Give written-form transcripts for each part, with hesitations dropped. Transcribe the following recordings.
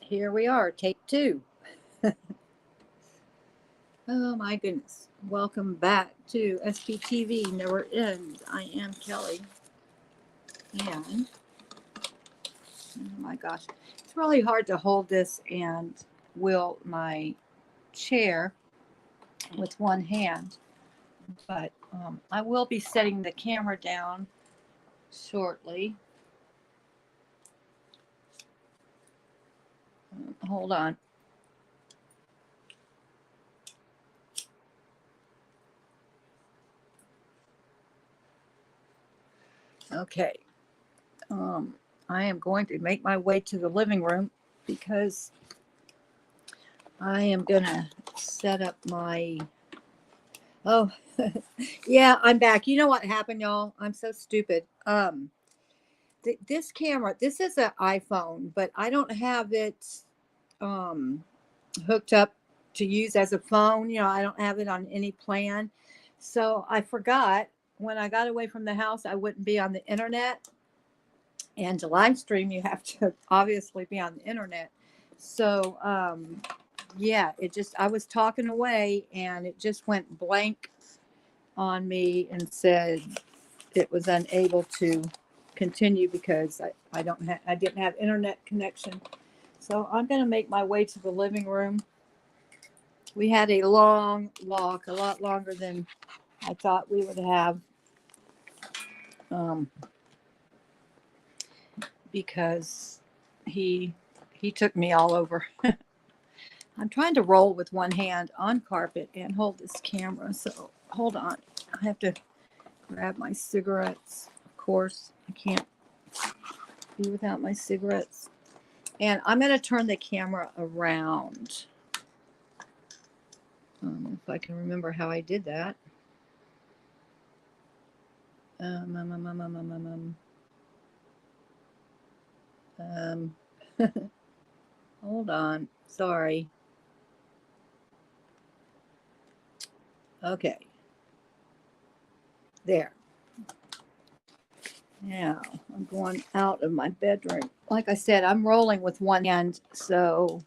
Here we are, take two. Oh my goodness. Welcome back to SPTV Never Ends. I am Kelly. And, oh my gosh, it's really hard to hold this and wheel my chair with one hand. But I will be setting the camera down shortly. Hold on. Okay. I am going to make my way to the living room because I am going to set up my... Oh, yeah, I'm back. You know what happened, y'all? I'm so stupid. This camera, this is an iPhone, but I don't have it hooked up to use as a phone. You know, I don't have it on any plan. So I forgot when I got away from the house, I wouldn't be on the internet. And to live stream, you have to obviously be on the internet. So, yeah, I was talking away and it just went blank on me and said it was unable to continue because I didn't have internet connection. So I'm going to make my way to the living room. We had a long walk, a lot longer than I thought we would have, because he took me all over. I'm trying to roll with one hand on carpet and hold this camera. So hold on. I have to grab my cigarettes. Of course, I can't be without my cigarettes. And I'm going to turn the camera around. If I can remember how I did that. Hold on. Sorry. Okay. There. Now I'm going out of my bedroom. Like I said, I'm rolling with one hand, so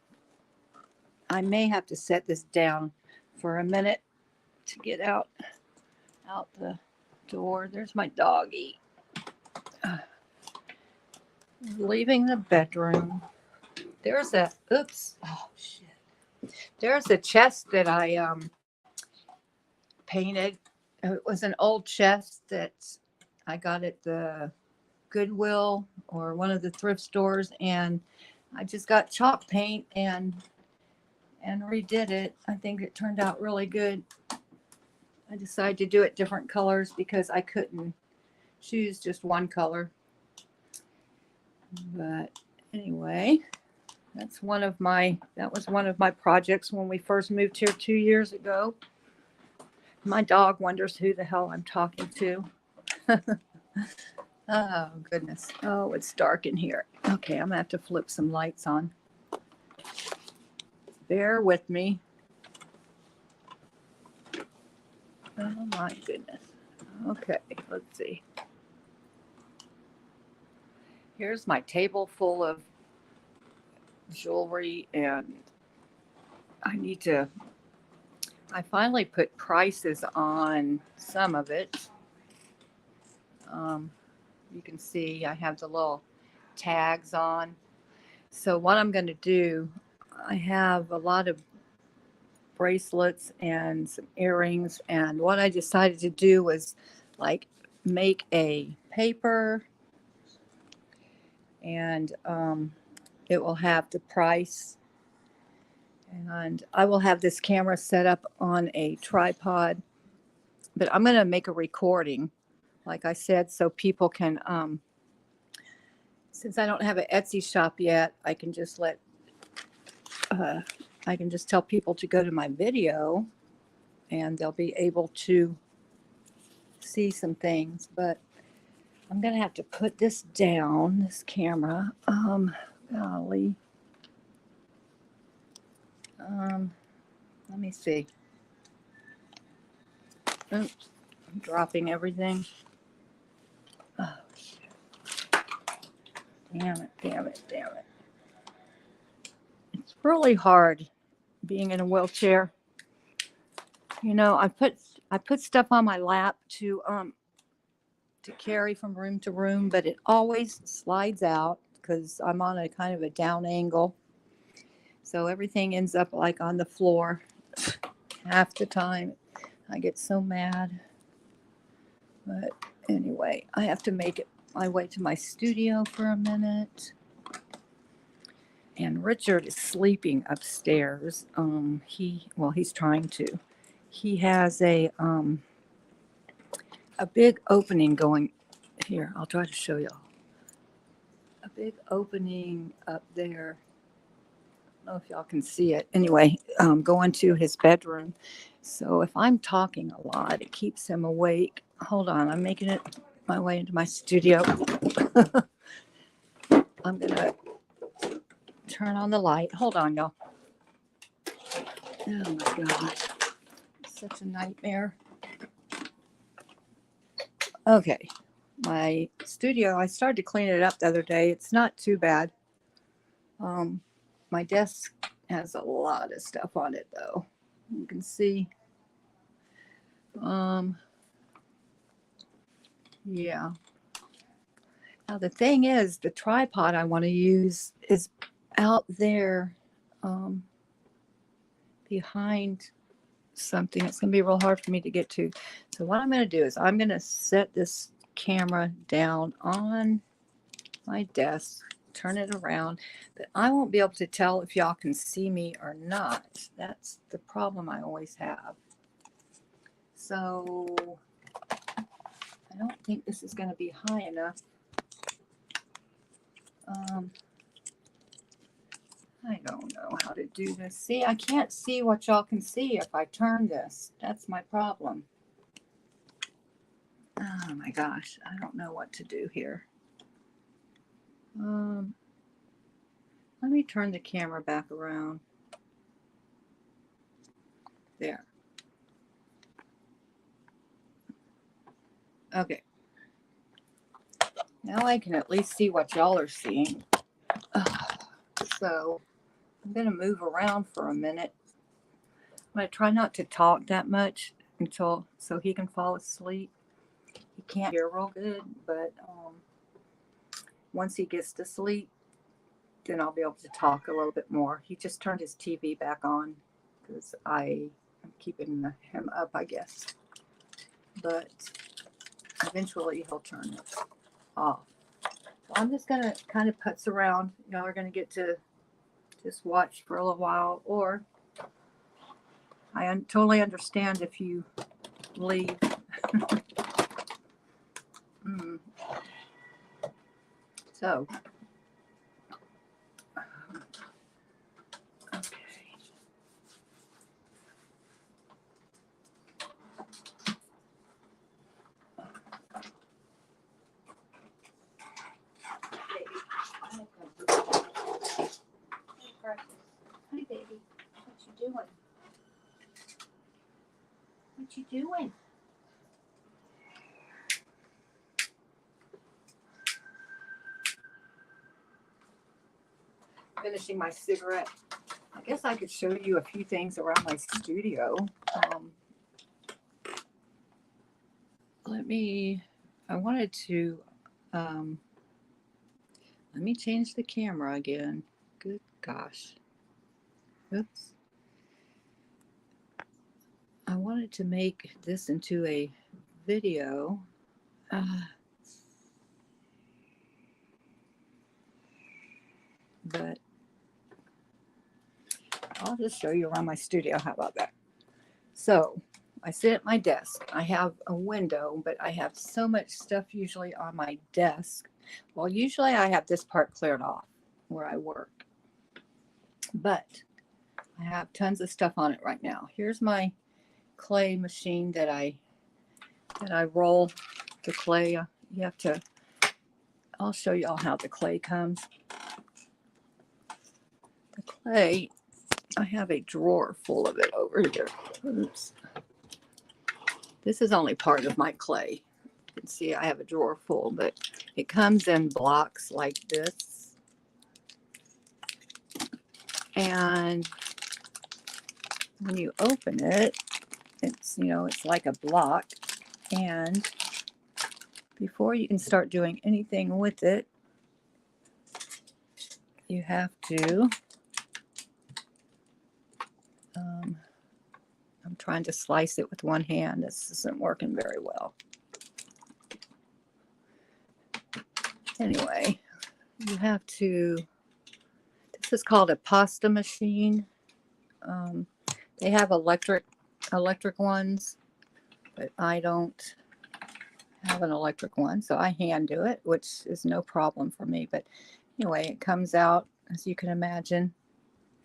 I may have to set this down for a minute to get out the door. There's my doggy. Leaving the bedroom. There's a There's a chest that I painted. It was an old chest that I got at the Goodwill or one of the thrift stores, and I just got chalk paint and redid it. I think it turned out really good. I decided to do it different colors because I couldn't choose just one color. But anyway, that was one of my projects when we first moved here 2 years ago. My dog wonders who the hell I'm talking to. Oh, goodness. Oh, it's dark in here. Okay, I'm going to have to flip some lights on. Bear with me. Oh, my goodness. Okay, let's see. Here's my table full of jewelry, and I finally put prices on some of it. You can see I have the little tags on. So what I'm going to do, I have a lot of bracelets and some earrings, and what I decided to do was like make a paper, and it will have the price, and I will have this camera set up on a tripod, but I'm going to make a recording, like I said, so people can, since I don't have an Etsy shop yet, I can just tell people to go to my video and they'll be able to see some things. But I'm going to have to put this down, this camera. Golly. Let me see. Oops, I'm dropping everything. Oh, shit. Damn it. really hard being in a wheelchair. You know, I put stuff on my lap to carry from room to room, but it always slides out because I'm on a kind of a down angle. So everything ends up like on the floor half the time. I get so mad. But anyway, I have to make it my way to my studio for a minute. And Richard is sleeping upstairs. He's trying to. He has a big opening going here. I'll try to show y'all. A big opening up there. I don't know if y'all can see it. Anyway, going to his bedroom. So if I'm talking a lot, it keeps him awake. Hold on, I'm making it my way into my studio. I'm gonna turn on the light. Hold on, y'all. Oh my God, such a nightmare. Okay, my studio, I started to clean it up the other day. It's not too bad. My desk has a lot of stuff on it though. You can see. Yeah. Now the thing is, the tripod I want to use is out there behind something. It's going to be real hard for me to get to. So what I'm going to do is I'm going to set this camera down on my desk, turn it around, but I won't be able to tell if y'all can see me or not. That's the problem I always have. So I don't think this is going to be high enough. I don't know how to do this. See, I can't see what y'all can see if I turn this. That's my problem. Oh my gosh, I don't know what to do here. Let me turn the camera back around. There. Okay. Now I can at least see what y'all are seeing. So I'm going to move around for a minute. I'm going to try not to talk that much so he can fall asleep. He can't hear real good, but once he gets to sleep, then I'll be able to talk a little bit more. He just turned his TV back on because I am keeping him up, I guess. But eventually he'll turn it off. So I'm just going to kind of putz around. Y'all are going to get to just watch for a little while, or I totally understand if you leave. So, okay. Hi, baby. What you doing? What you doing? Finishing my cigarette. I guess I could show you a few things around my studio. I wanted to, let me change the camera again. Good gosh. Oops. I wanted to make this into a video. But I'll just show you around my studio. How about that? So I sit at my desk. I have a window, but I have so much stuff usually on my desk. Well, usually I have this part cleared off where I work, but I have tons of stuff on it right now. Here's my clay machine that I roll the clay. I'll show you all how the clay comes. The clay, I have a drawer full of it over here. Oops. This is only part of my clay. You can see I have a drawer full, but it comes in blocks like this. And when you open it, it's, it's like a block. And before you can start doing anything with it, you have to, I'm trying to slice it with one hand. This isn't working very well. Anyway, you have to, this is called a pasta machine. They have electric ones, but I don't have an electric one, so I hand do it, which is no problem for me. But anyway, it comes out, as you can imagine,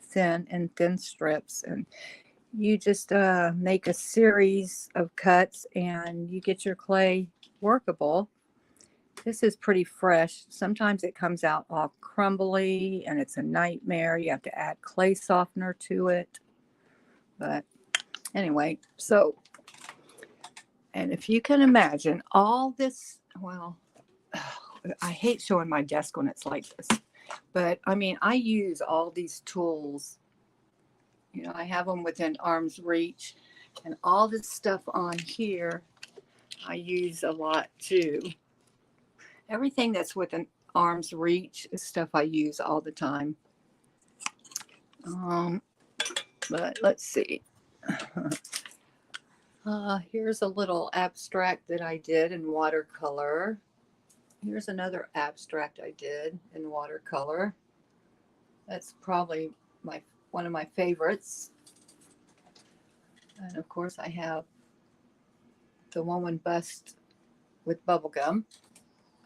thin strips, and you just make a series of cuts, and you get your clay workable. This is pretty fresh. Sometimes it comes out all crumbly, and it's a nightmare. You have to add clay softener to it. But anyway, so, and if you can imagine all this, well, I hate showing my desk when it's like this, but I mean, I use all these tools. I have them within arm's reach, and all this stuff on here, I use a lot too. Everything that's within arm's reach is stuff I use all the time. But let's see. Here's a little abstract that I did in watercolor. Here's another abstract I did in watercolor. That's probably one of my favorites. And of course I have the woman bust with bubble gum.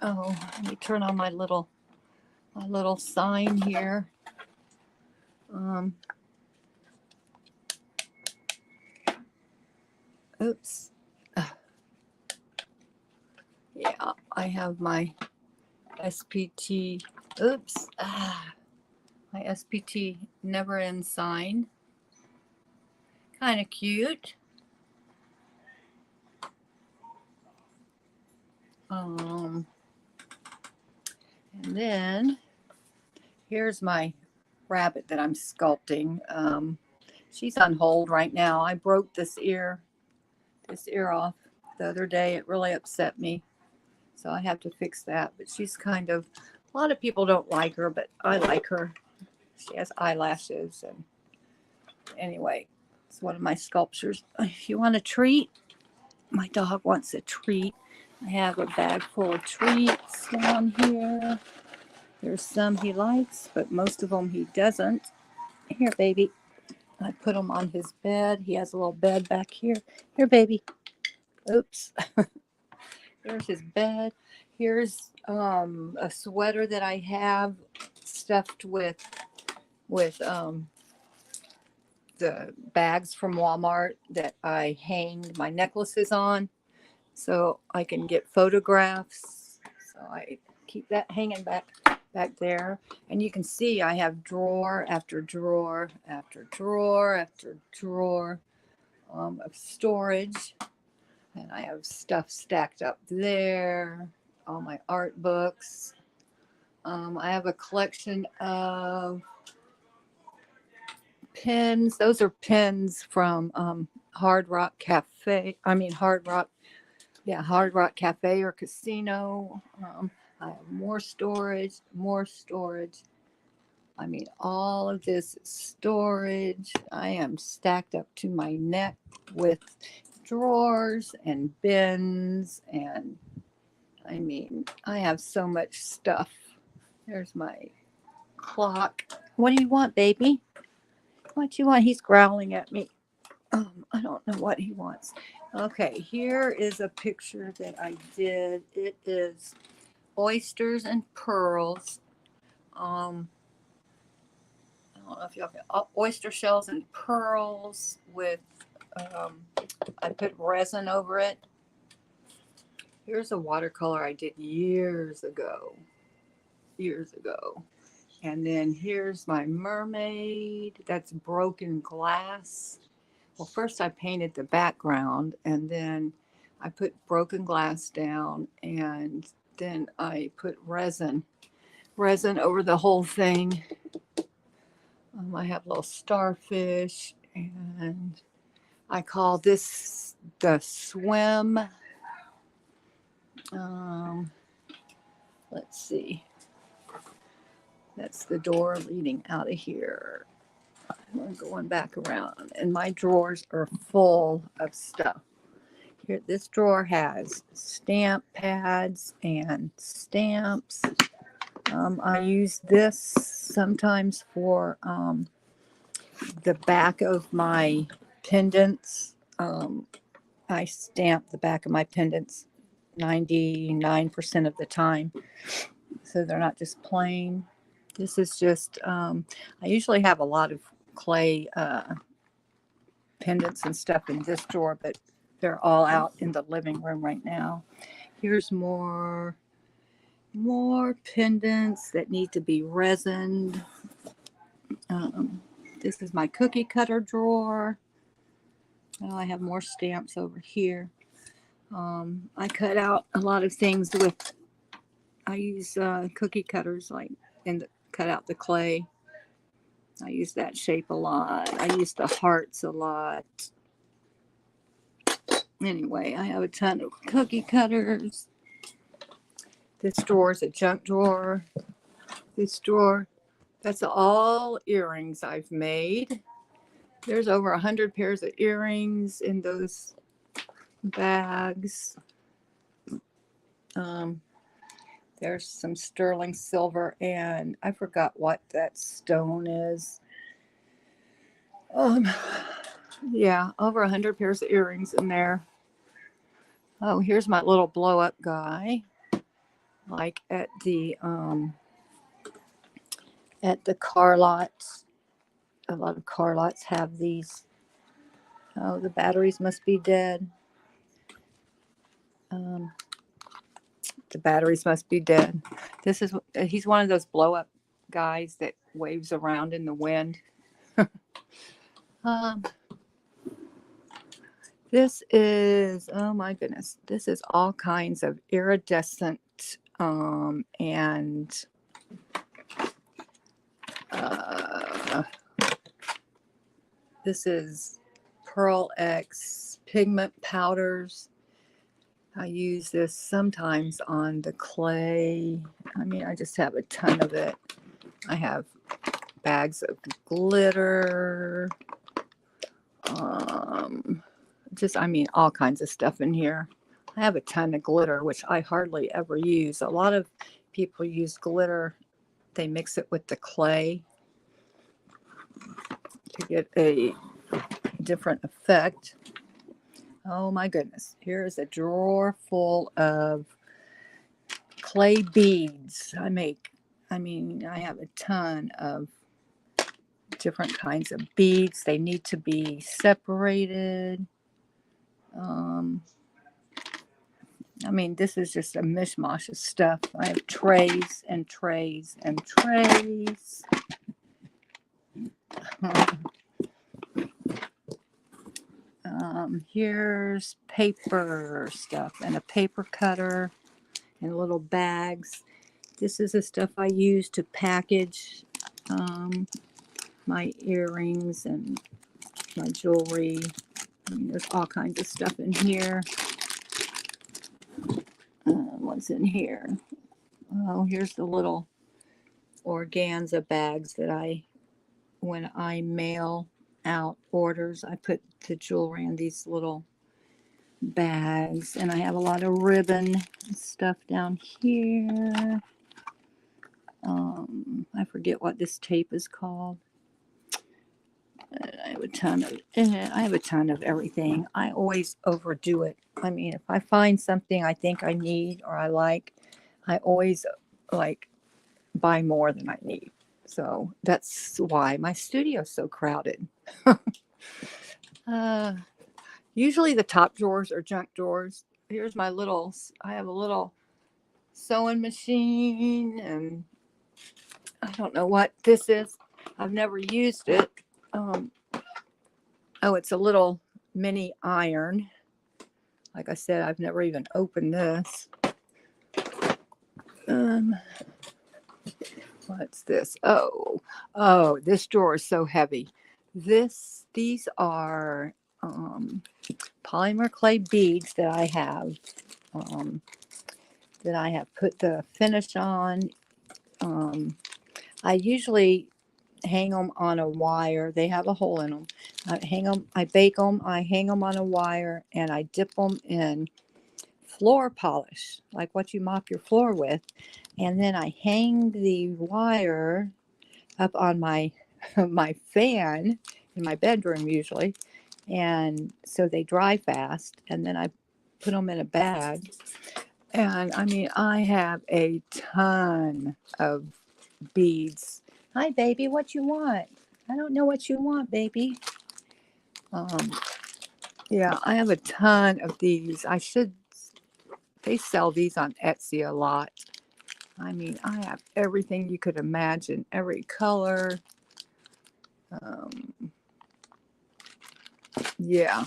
Oh, let me turn on my little sign here. Oops. Yeah, I have my SPT. Oops. My SPT never end sign. Kind of cute. And then here's my rabbit that I'm sculpting. She's on hold right now. I broke this ear off the other day. It really upset me. So I have to fix that. But she's kind of, a lot of people don't like her, but I like her. She has eyelashes. And anyway, it's one of my sculptures. If you want a treat, my dog wants a treat. I have a bag full of treats down here. There's some he likes, but most of them he doesn't. Here, baby. I put him on his bed. He has a little bed back here. Here, baby. Oops. Here's his bed. Here's a sweater that I have stuffed with the bags from Walmart that I hanged my necklaces on, so I can get photographs. So I keep that hanging back there, and you can see I have drawer after drawer after drawer after drawer of storage, and I have stuff stacked up there, all my art books. I have a collection of pens. Those are pens from Hard Rock Cafe or Casino. I have more storage. I mean, all of this is storage. I am stacked up to my neck with drawers and bins, and I mean, I have so much stuff. There's my clock. What do you want, baby? What do you want? He's growling at me. I don't know what he wants. Okay, here is a picture that I did. It is oysters and pearls. I don't know if y'all can, oyster shells and pearls with, I put resin over it. Here's a watercolor I did years ago. And then here's my mermaid. That's broken glass. Well, first I painted the background, and then I put broken glass down, and then I put resin over the whole thing. I have little starfish, and I call this the swim. Um, let's see. That's the door leading out of here. I'm going back around, and my drawers are full of stuff. Here, this drawer has stamp pads and stamps. I use this sometimes for the back of my pendants. I stamp the back of my pendants 99% of the time, so they're not just plain. This is just, I usually have a lot of clay pendants and stuff in this drawer, but they're all out in the living room right now. Here's more pendants that need to be resined. This is my cookie cutter drawer. Oh, I have more stamps over here. I cut out a lot of things with, I use cookie cutters, like, and cut out the clay. I use that shape a lot. I use the hearts a lot. Anyway, I have a ton of cookie cutters. This drawer is a junk drawer. This drawer, that's all earrings I've made. There's over 100 pairs of earrings in those bags. There's some sterling silver, and I forgot what that stone is. Yeah, over 100 pairs of earrings in there. Oh, here's my little blow up guy. Like at the car lots. A lot of car lots have these. Oh, the batteries must be dead. The batteries must be dead. He's one of those blow up guys that waves around in the wind. This is, oh my goodness, this is all kinds of iridescent and this is Pearl X pigment powders. I use this sometimes on the clay. I mean, I just have a ton of it. I have bags of glitter. All kinds of stuff in here. I have a ton of glitter, which I hardly ever use. A lot of people use glitter. They mix it with the clay to get a different effect. Oh my goodness. Here is a drawer full of clay beads. I have a ton of different kinds of beads. They need to be separated. This is just a mishmash of stuff. I have trays and trays and trays. Here's paper stuff and a paper cutter and little bags. This is the stuff I use to package my earrings and my jewelry. There's all kinds of stuff in here. What's in here? Oh, here's the little organza bags that when I mail out orders, I put the jewelry in these little bags. And I have a lot of ribbon stuff down here. I forget what this tape is called. I have a ton of everything. I always overdo it. If I find something I think I need or I like, I always buy more than I need. So that's why my studio's so crowded. Usually the top drawers are junk drawers. Here's I have a little sewing machine, and I don't know what this is. I've never used it. It's a little mini iron. Like I said, I've never even opened this. What's this? Oh, this drawer is so heavy. These are polymer clay beads um, that I have put the finish on. I usually hang them on a wire. They have a hole in them. I bake them, I hang them on a wire, and I dip them in floor polish, like what you mop your floor with. And then I hang the wire up on my my fan in my bedroom usually. And so they dry fast. And then I put them in a bag. And I mean, I have a ton of beads. Hi, baby. What you want? I don't know what you want, baby. Um, yeah, I have a ton of these. They sell these on Etsy a lot. I mean, I have everything you could imagine, every color. Um, yeah,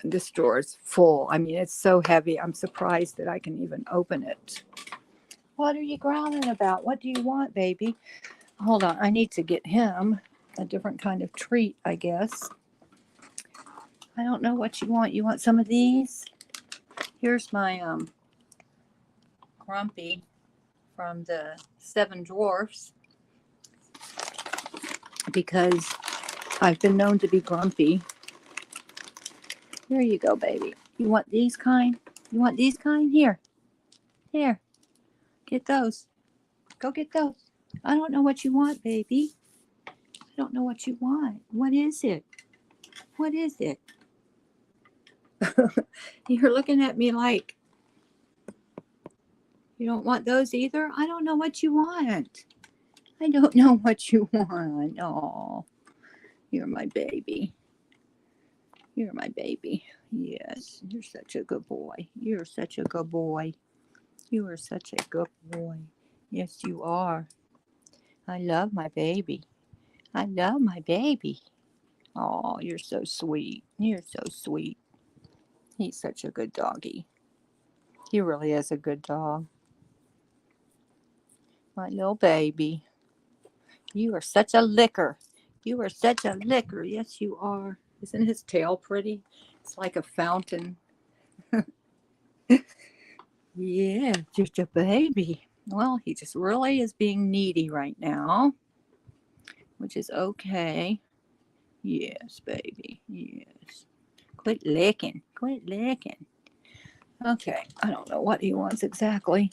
this drawer is full. I mean, it's so heavy. I'm surprised that I can even open it. What are you growling about? What do you want, baby? Hold on. I need to get him a different kind of treat, I guess. I don't know what you want. You want some of these? Here's my Grumpy from the Seven Dwarfs, because I've been known to be grumpy. Here you go, baby. You want these kind? You want these kind? Here. Here. Get those. Go get those. I don't know what you want, baby. I don't know what you want. What is it? What is it? You're looking at me like, you don't want those either? I don't know what you want. I don't know what you want. Oh, you're my baby. You're my baby. Yes, you're such a good boy. You're such a good boy. You are such a good boy. Yes, you are. I love my baby. I love my baby. Oh, you're so sweet. You're so sweet. He's such a good doggy. He really is a good dog. My little baby. You are such a licker. You are such a licker. Yes, you are. Isn't his tail pretty? It's like a fountain. Yeah, just a baby. Well, he just really is being needy right now, which is okay. Yes, baby. Yes. Quit licking. Quit licking. Okay, I don't know what he wants exactly.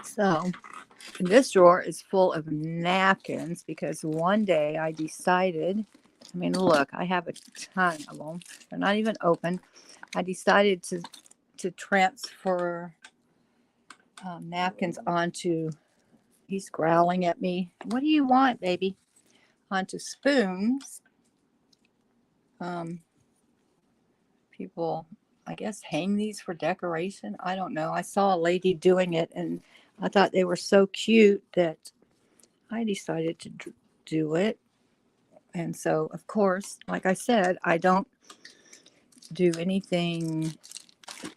So, this drawer is full of napkins because one day I decided, I mean, look, I have a ton of them. They're not even open. I decided to transfer napkins onto, he's growling at me. What do you want, baby? Onto spoons. People, I guess, hang these for decoration. I don't know. I saw a lady doing it and I thought they were so cute that I decided to do it. And so, of course, like I said, I don't do anything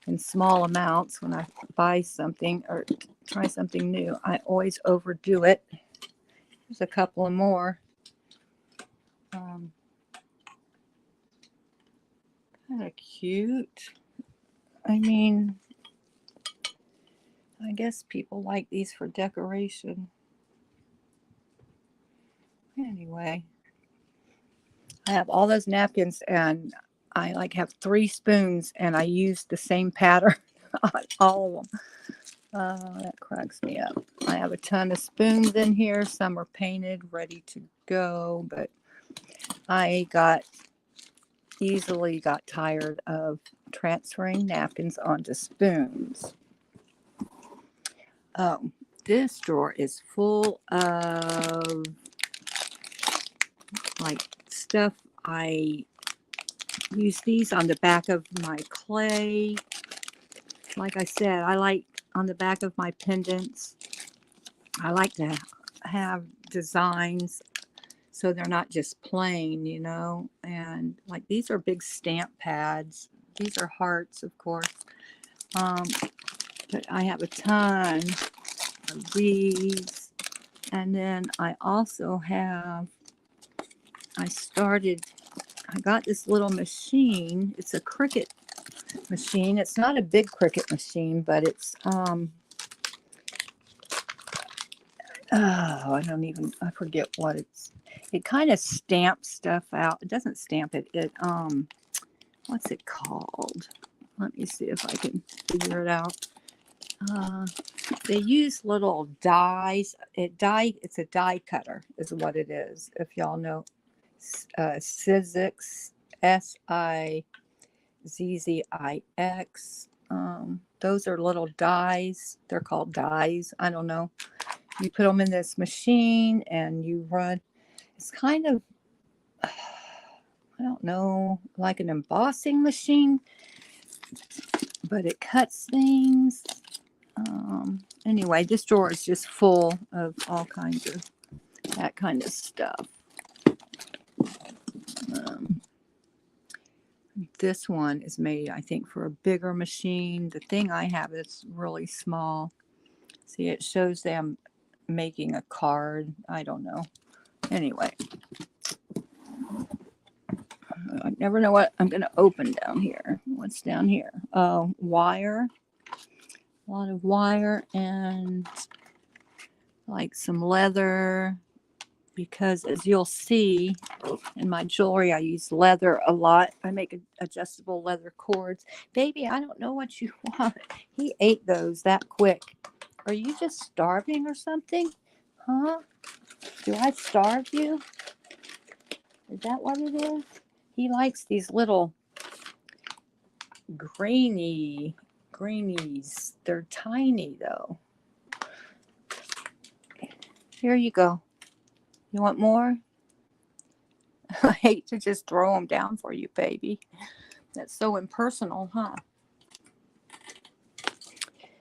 in small amounts when I buy something or try something new. I always overdo it. There's a couple of more. Kind of cute. I mean, I guess people like these for decoration. Anyway, I have all those napkins and I like have 3 spoons and I use the same pattern on all of them. That cracks me up. I have a ton of spoons in here. Some are painted, ready to go, but I easily got tired of transferring napkins onto spoons. Oh, this drawer is full of like stuff. I use these on the back of my clay. Like I said, I like on the back of my pendants, I like to have designs so they're not just plain, and like these are big stamp pads. These are hearts, of course. But I have a ton of these. And then I also have, I got this little machine. It's a Cricut machine. It's not a big Cricut machine, but it's, I forget what it kind of stamps stuff out. It doesn't stamp it. What's it called? Let me see if I can figure it out. They use little dies. It's a die cutter is what it is. If y'all know, Sizzix, Sizzix. Those are little dies. They're called dies. I don't know. You put them in this machine and you run. It's kind of, I don't know, like an embossing machine, but it cuts things. Anyway, this drawer is just full of all kinds of that kind of stuff. This one is made, I think, for a bigger machine. The thing I have is really small. See, it shows them making a card. I don't know. Anyway, I never know what I'm going to open down here. What's down here? Oh, wire. A lot of wire and like some leather. Because as you'll see in my jewelry, I use leather a lot. I make adjustable leather cords. Baby, I don't know what you want. He ate those that quick. Are you just starving or something? Huh? Do I starve you? Is that what it is? He likes these little greenies. They're tiny though. Here you go. You want more? I hate to just throw them down for you, baby. That's so impersonal, huh?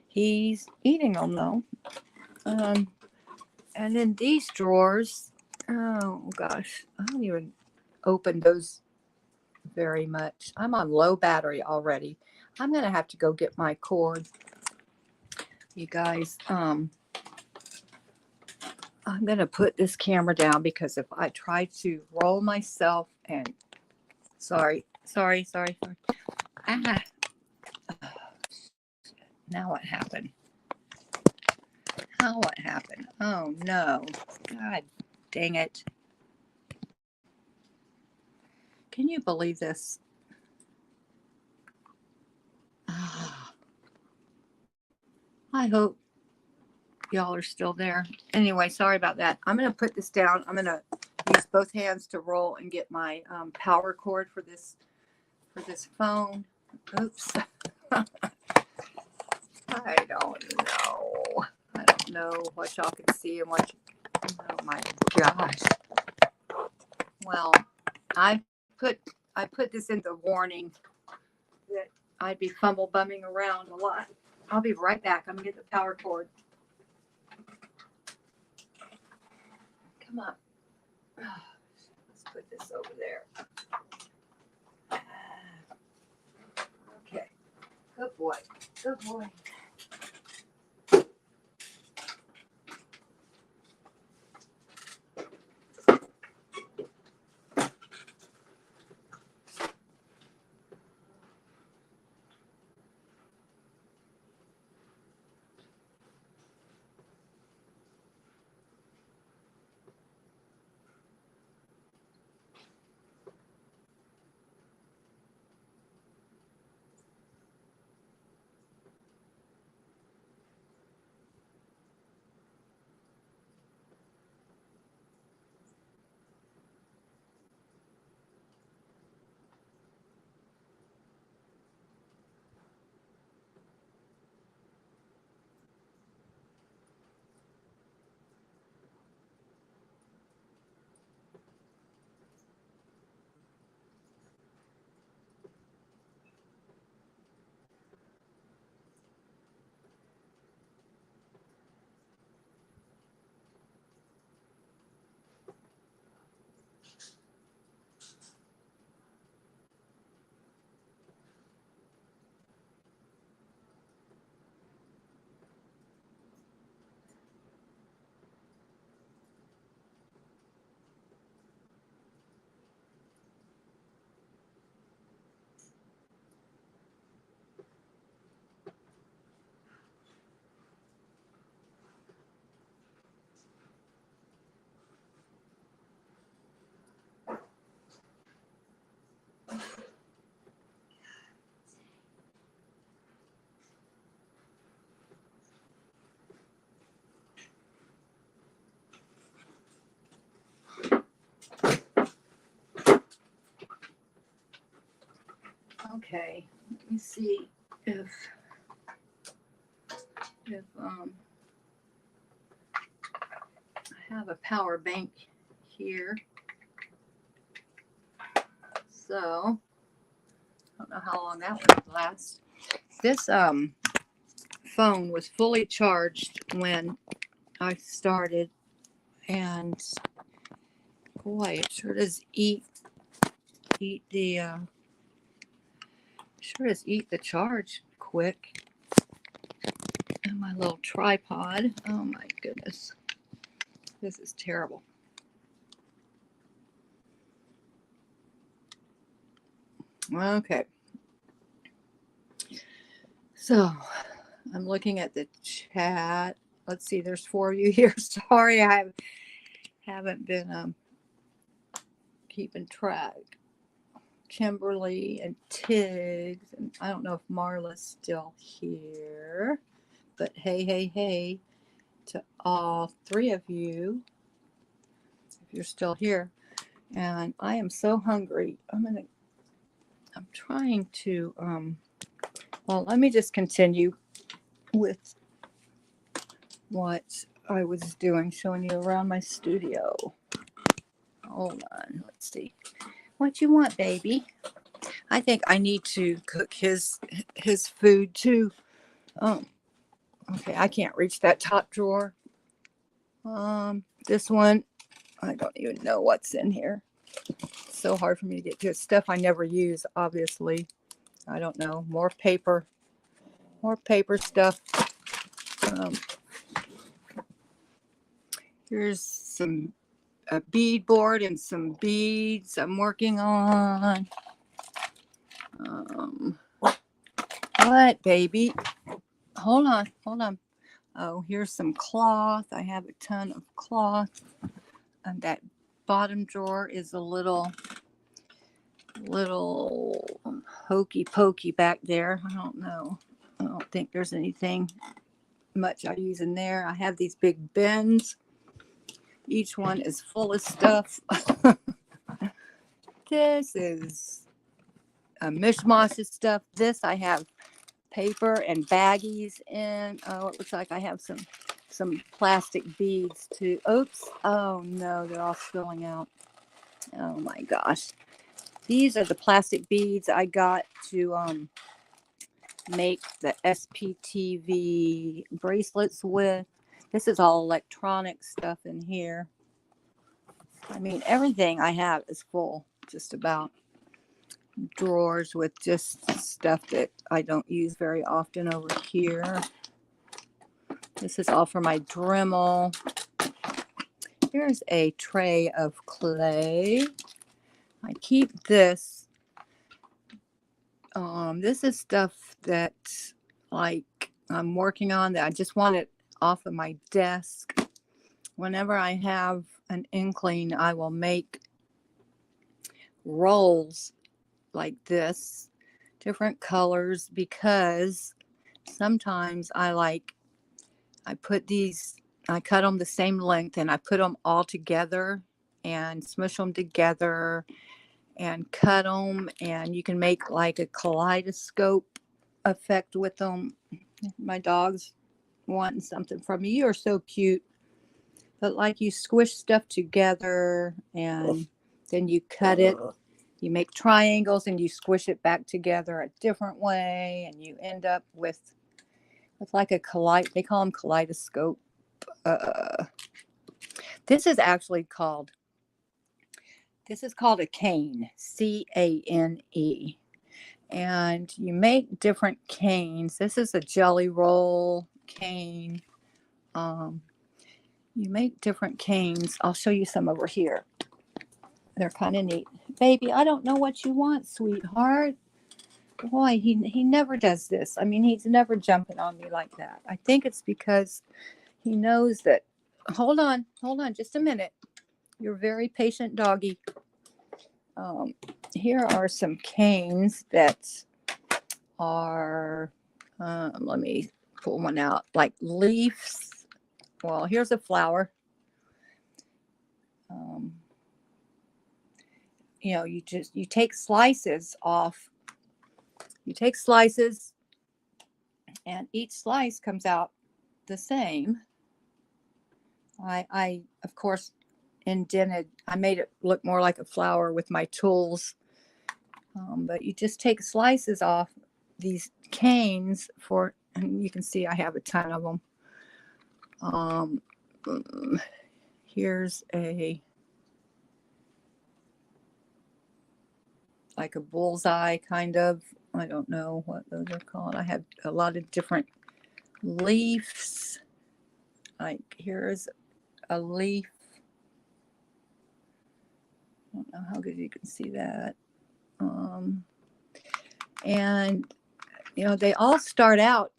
He's eating them though. And then these drawers, oh gosh, I don't even open those very much. I'm on low battery already. I'm gonna have to go get my cord. You guys, I'm gonna put this camera down because if I try to roll myself and sorry. Ah. Now what happened? What happened? Oh no. God dang it. Can you believe this? I hope y'all are still there. Anyway, sorry about that. I'm going to put this down. I'm going to use both hands to roll and get my power cord for this phone. Oops. I don't know. I don't know what y'all can see and what oh my gosh. Well, I put this in the warning that I'd be fumble bumming around a lot. I'll be right back. I'm going to get the power cord. Come on. Let's put this over there. Okay. Good boy. Good boy. Okay, let me see if I have a power bank here. So I don't know how long that one would last. This phone was fully charged when I started, and boy, it sure does eat the charge quick. And my little tripod. Oh my goodness. This is terrible. Okay. So I'm looking at the chat. Let's see, there's 4 of you here. Sorry, I haven't been keeping track. Kimberly and Tiggs, and I don't know if Marla's still here, but hey to all 3 of you, if you're still here. And I am so hungry. I'm trying to well, let me just continue with what I was doing, showing you around my studio. Hold on, let's see. What you want, baby? I think I need to cook his food too. Okay, I can't reach that top drawer. This one, I don't even know what's in here. It's so hard for me to get to. It's stuff I never use, obviously. I don't know. More paper stuff. Here's a bead board and some beads I'm working on. What, baby? Hold on. Oh, here's some cloth. I have a ton of cloth. And that bottom drawer is a little hokey pokey back there. I don't know. I don't think there's anything much I use in there. I have these big bins. Each one is full of stuff. This is a mishmash of stuff. This I have paper and baggies in. Oh, it looks like I have some plastic beads too. Oops. Oh no, they're all spilling out. Oh my gosh. These are the plastic beads I got to make the SPTV bracelets with. This is all electronic stuff in here. I mean, everything I have is full, just about. Drawers with just stuff that I don't use very often over here. This is all for my Dremel. Here's a tray of clay. I keep this. This is stuff that like I'm working on that I just want it off of my desk. Whenever I have an inkling, I will make rolls like this, different colors, because sometimes I cut them the same length and I put them all together and smush them together and cut them, and you can make like a kaleidoscope effect with them. My dog's wanting something from me. You're so cute. But like you squish stuff together and then you cut it. You make triangles and you squish it back together a different way, and you end up with like a they call them kaleidoscope. This is called a cane, C-A-N-E. And you make different canes. This is a jelly roll cane. You make different canes. I'll show you some over here. They're kind of neat. Baby, I don't know what you want, sweetheart. Boy, he never does this. I mean, he's never jumping on me like that. I think it's because he knows that. Hold on just a minute. You're a very patient doggy. Here are some canes that are, let me pull one out, like leaves. Well, here's a flower. You take slices off you take slices, and each slice comes out the same. I of course indented, I made it look more like a flower with my tools. But you just take slices off these canes and you can see I have a ton of them. Here's like a bullseye kind of, I don't know what those are called. I have a lot of different leaves. Like here's a leaf. I don't know how good you can see that. And you know, they all start out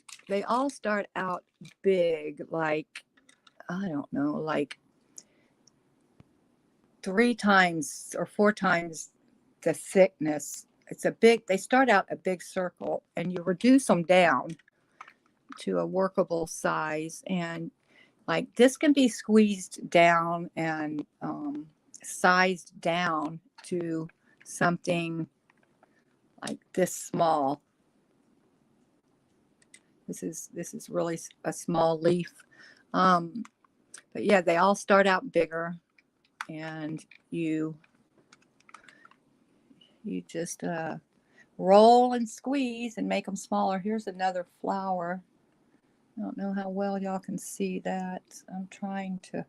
big, like, I don't know, like 3 times or 4 times the thickness. They start out a big circle, and you reduce them down to a workable size. And like this can be squeezed down and sized down to something like this small. This is really a small leaf. But yeah, they all start out bigger, and you just roll and squeeze and make them smaller. Here's another flower. I don't know how well y'all can see that. I'm trying to.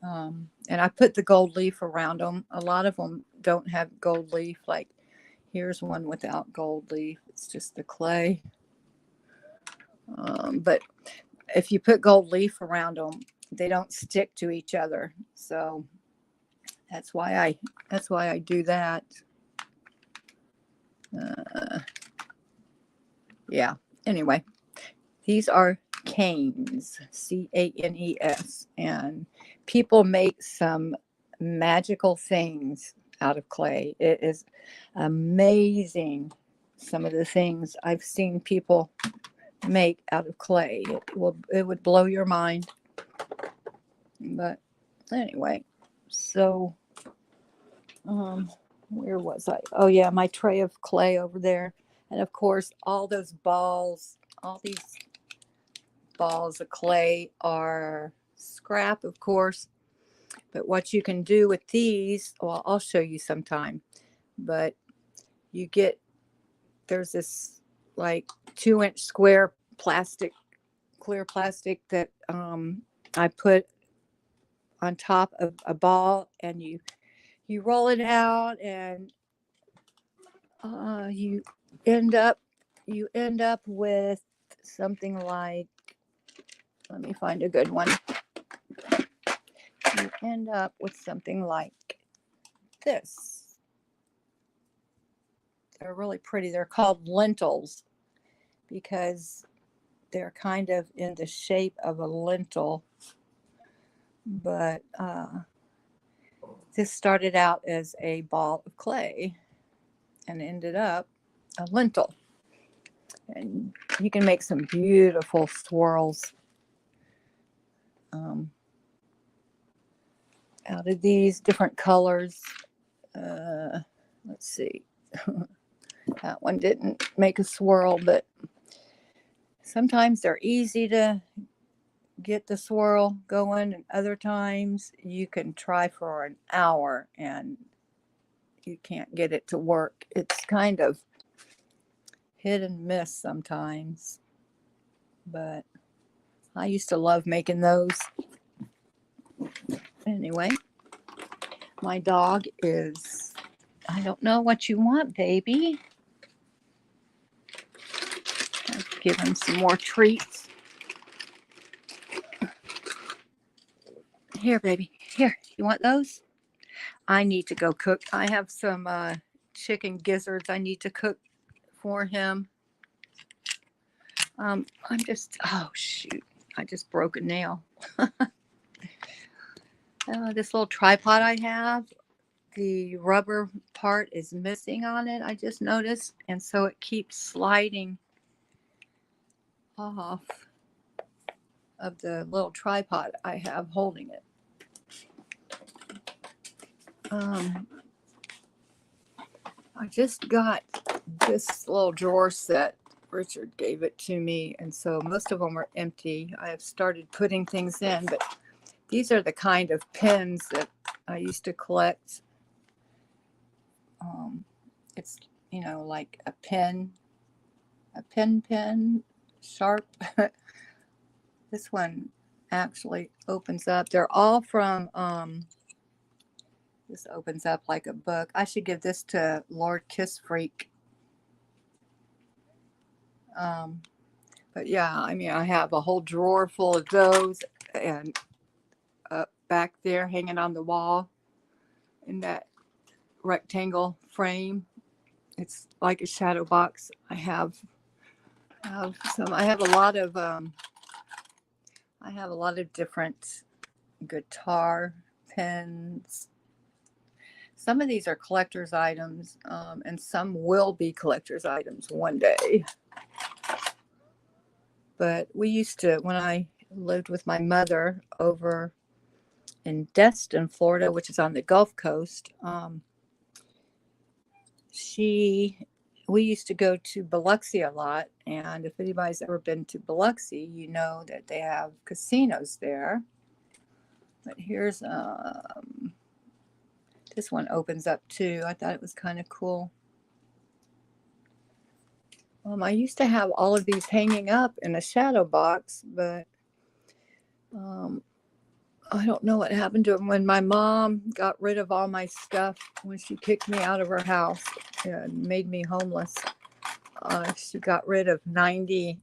And I put the gold leaf around them. A lot of them don't have gold leaf. Like here's one without gold leaf. It's just the clay. But if you put gold leaf around them, they don't stick to each other. So that's why I do that. Yeah. Anyway, these are canes, canes, and people make some magical things out of clay. It is amazing, some of the things I've seen people make out of clay. It would blow your mind. But anyway, so where was I? Oh yeah, my tray of clay over there. And of course, all these balls of clay are scrap, of course. But what you can do with these, well, I'll show you sometime. But there's this like 2-inch square clear plastic that I put on top of a ball, and you roll it out, and you end up with something like, let me find a good one. You end up with something like this. They're really pretty. They're called lentils because they're kind of in the shape of a lentil. But this started out as a ball of clay and ended up a lentil. And you can make some beautiful swirls out of these different colors. Let's see. That one didn't make a swirl, but sometimes they're easy to get the swirl going, and other times you can try for an hour and you can't get it to work. It's kind of hit and miss sometimes, but I used to love making those. Anyway, my dog is, I don't know what you want, baby. I'll give him some more treats. Here, baby. Here, you want those? I need to go cook. I have some chicken gizzards I need to cook for him. Oh shoot, I just broke a nail. This little tripod I have, the rubber part is missing on it, I just noticed, and so it keeps sliding off of the little tripod I have holding it. I just got this little drawer set. Richard gave it to me, and so most of them are empty. I have started putting things in, but these are the kind of pens that I used to collect. It's, like a pen, sharp. This one actually opens up. They're all from, this opens up like a book. I should give this to Lord Kiss Freak. But yeah, I mean, I have a whole drawer full of those, and back there hanging on the wall in that rectangle frame. It's like a shadow box. I have some. I have a lot of different guitar pens. Some of these are collector's items, and some will be collector's items one day. But we used to, when I lived with my mother over in Destin, Florida, which is on the Gulf Coast, we used to go to Biloxi a lot. And if anybody's ever been to Biloxi, you know that they have casinos there. But here's this one opens up too. I thought it was kind of cool. I used to have all of these hanging up in a shadow box, but I don't know what happened to them. When my mom got rid of all my stuff, when she kicked me out of her house and made me homeless, she got rid of 95%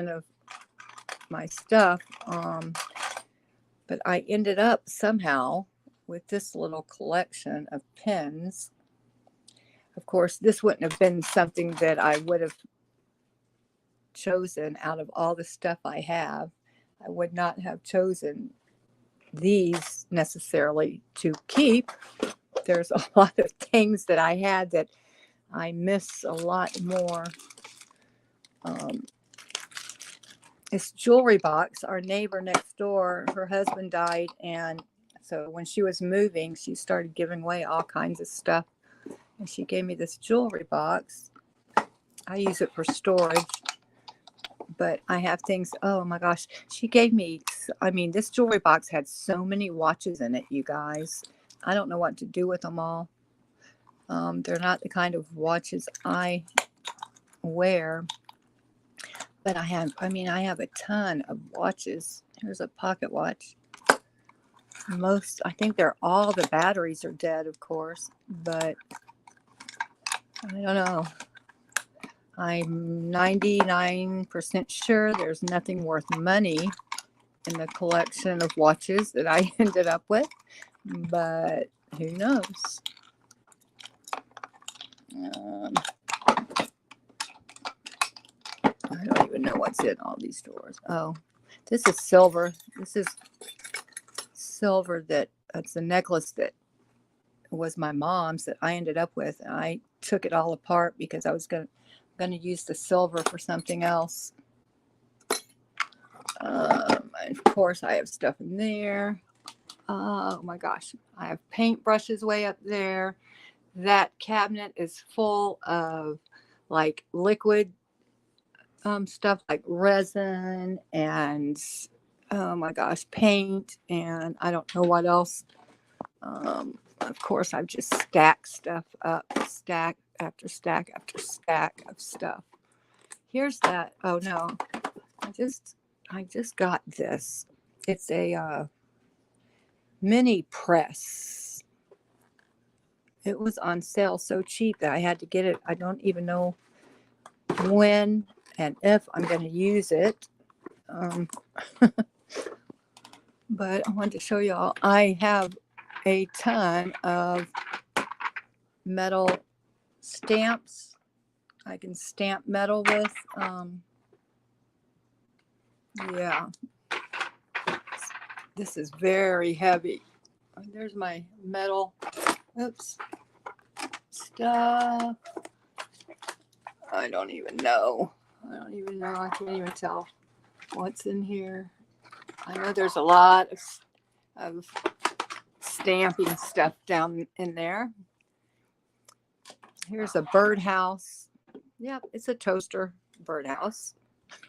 of my stuff. But I ended up somehow with this little collection of pens. Of course, this wouldn't have been something that I would have chosen out of all the stuff I have. I would not have chosen these necessarily to keep. There's a lot of things that I had that I miss a lot more. This jewelry box, our neighbor next door, her husband died, and so when she was moving, she started giving away all kinds of stuff, and she gave me this jewelry box. I use it for storage, but I have things. Oh my gosh, she gave me, this jewelry box had so many watches in it, you guys. I don't know what to do with them all. They're not the kind of watches I wear, but I have a ton of watches. Here's a pocket watch. I think all the batteries are dead, of course, but I don't know. I'm 99% sure there's nothing worth money in the collection of watches that I ended up with, but who knows? I don't even know what's in all these drawers. Oh, this is silver. This is silver that's a necklace that was my mom's that I ended up with. And I took it all apart because I was going to use the silver for something else. And of course, I have stuff in there. Oh my gosh. I have paintbrushes way up there. That cabinet is full of like liquid stuff like resin and oh my gosh, paint, and I don't know what else. Of course, I've just stacked stuff up, stack after stack after stack of stuff. Here's that. Oh no, I just got this. It's a mini press. It was on sale so cheap that I had to get it. I don't even know when and if I'm going to use it. But I wanted to show y'all, I have a ton of metal stamps I can stamp metal with. Yeah, this is very heavy. There's my metal stuff. I don't even know. I can't even tell what's in here. I know there's a lot of stamping stuff down in there. Here's a birdhouse. Yep, it's a toaster birdhouse.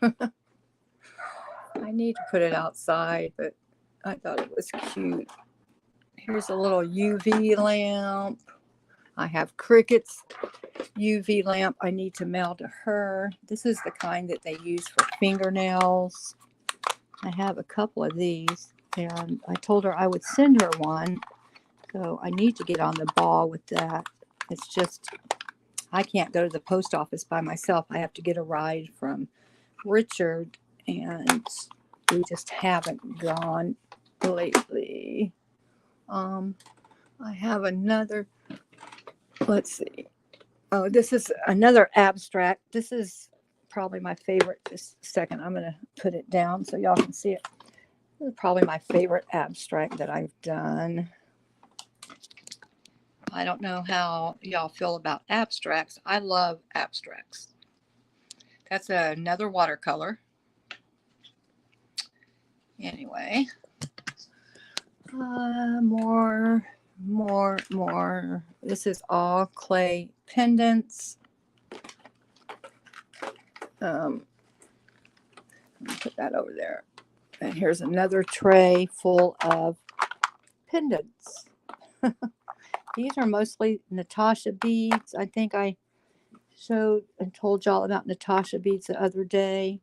I need to put it outside, but I thought it was cute. Here's a little UV lamp. I have Cricket's UV lamp I need to mail to her. This is the kind that they use for fingernails. I have a couple of these, and I told her I would send her one. So I need to get on the ball with that. It's just, I can't go to the post office by myself. I have to get a ride from Richard, and we just haven't gone lately. I have another, let's see. Oh, this is another abstract. This is probably my favorite. Just a second, I'm going to put it down so y'all can see it. This is probably my favorite abstract that I've done. I don't know how y'all feel about abstracts. I love abstracts. That's another watercolor. Anyway, more. This is all clay pendants. Let me put that over there. And here's another tray full of pendants. These are mostly Natasha beads. I think I showed and told y'all about Natasha beads the other day.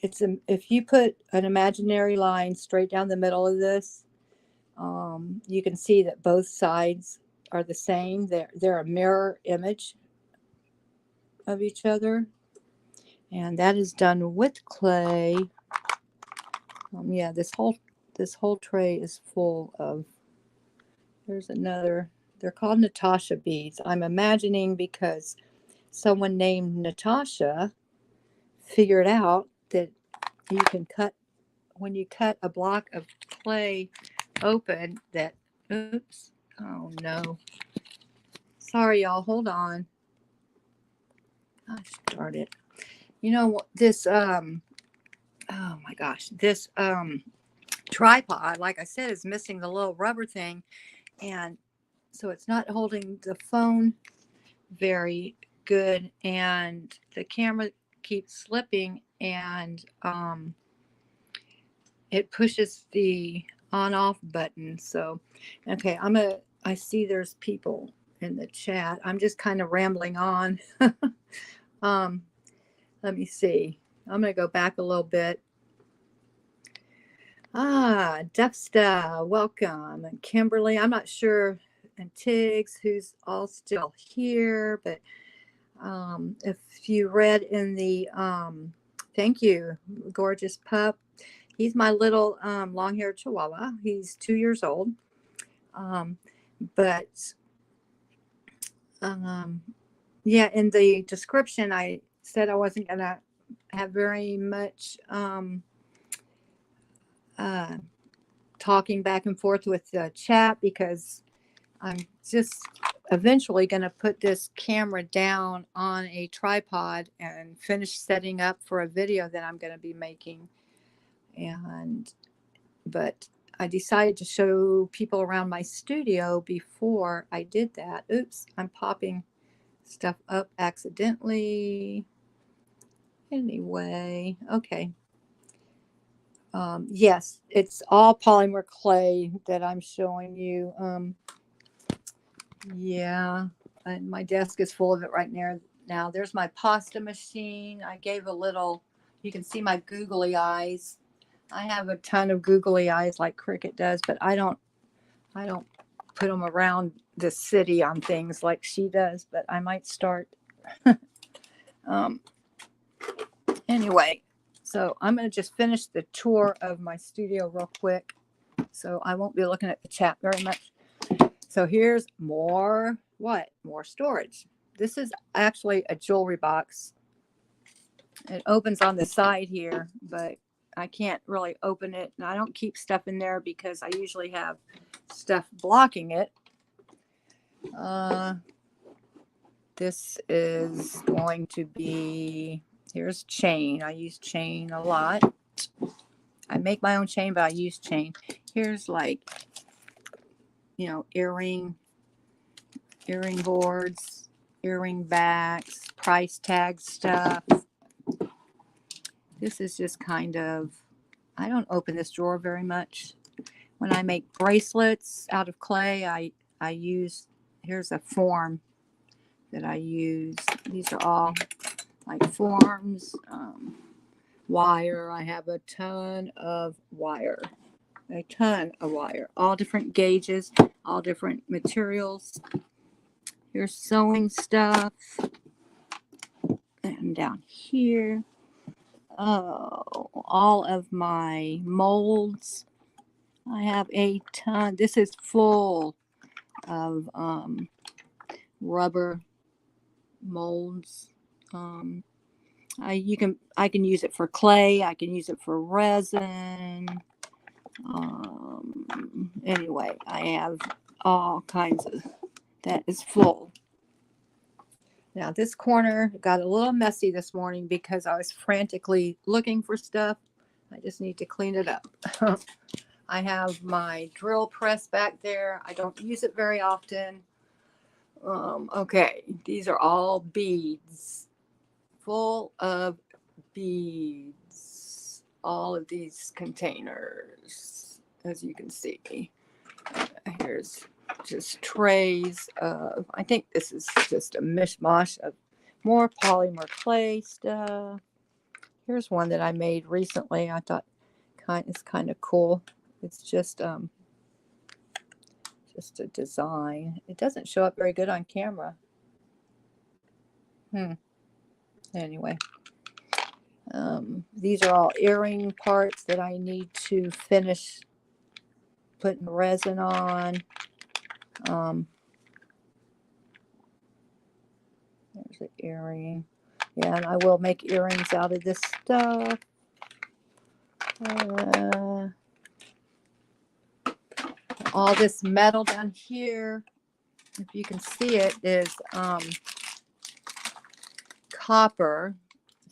If you put an imaginary line straight down the middle of this, you can see that both sides are the same. They're a mirror image of each other, and that is done with clay. Yeah, this whole tray is full of. There's another. They're called Natasha beads. I'm imagining because someone named Natasha figured out that you can cut, when you cut a block of clay open, that, oops, oh no. Sorry, y'all, hold on. Gosh darn it. You know, this, oh my gosh, this tripod, like I said, is missing the little rubber thing. And so it's not holding the phone very good. And the camera keeps slipping, and it pushes the on off button. So, okay, I see there's people in the chat. I'm just kind of rambling on. Let me see. I'm going to go back a little bit. Defsta, welcome. And Kimberly, I'm not sure, and Tiggs, who's all still here, but if you read in the, thank you, gorgeous pup. He's my little long-haired Chihuahua. He's 2 years old. Yeah, in the description, I said I wasn't going to have very much talking back and forth with the chat, because I'm just eventually going to put this camera down on a tripod and finish setting up for a video that I'm going to be making. But I decided to show people around my studio before I did that. Oops, I'm popping stuff up accidentally. Anyway, okay. Yes, it's all polymer clay that I'm showing you. Yeah, and my desk is full of it right now. There's my pasta machine. I gave a little, you can see my googly eyes. I have a ton of googly eyes like Cricket does, but I don't put them around the city on things like she does, but I might start. Anyway, so I'm going to just finish the tour of my studio real quick. So I won't be looking at the chat very much. So here's more storage. This is actually a jewelry box. It opens on the side here, but I can't really open it. And I don't keep stuff in there because I usually have stuff blocking it. This is going to be, here's chain. I use chain a lot. I make my own chain, but I use chain. Here's like, earring earring boards, earring backs, price tag stuff. This is just kind of, I don't open this drawer very much. When I make bracelets out of clay, I use, here's a form that I use. These are all like forms, wire. I have a ton of wire, all different gauges, all different materials. Here's sewing stuff. And down here, oh, all of my molds. I have a ton. This is full of rubber molds. I can use it for clay. I can use it for resin. Anyway, I have all kinds of. That is full. Now this corner got a little messy this morning because I was frantically looking for stuff. I just need to clean it up. I have my drill press back there. I don't use it very often. Okay, these are all beads, full of beads. All of these containers, as you can see. Here's just trays of, I think this is just a mishmash of more polymer clay stuff. Here's one that I made recently. I thought it's kind of cool. It's just a design. It doesn't show up very good on camera. Anyway, these are all earring parts that I need to finish putting resin on. There's an earring. Yeah, and I will make earrings out of this stuff. All this metal down here, if you can see it, is copper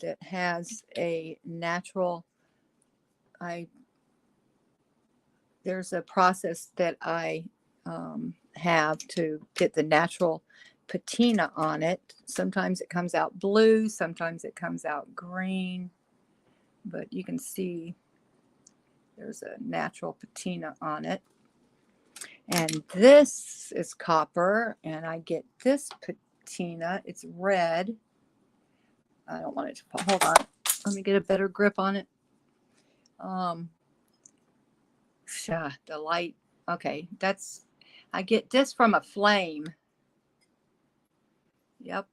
that has a natural, there's a process that I have to get the natural patina on it. Sometimes it comes out blue, sometimes it comes out green, but you can see there's a natural patina on it. And this is copper, and I get this patina. It's red. I don't want it to fall. Hold on. Let me get a better grip on it. The light. Okay, I get this from a flame. Yep,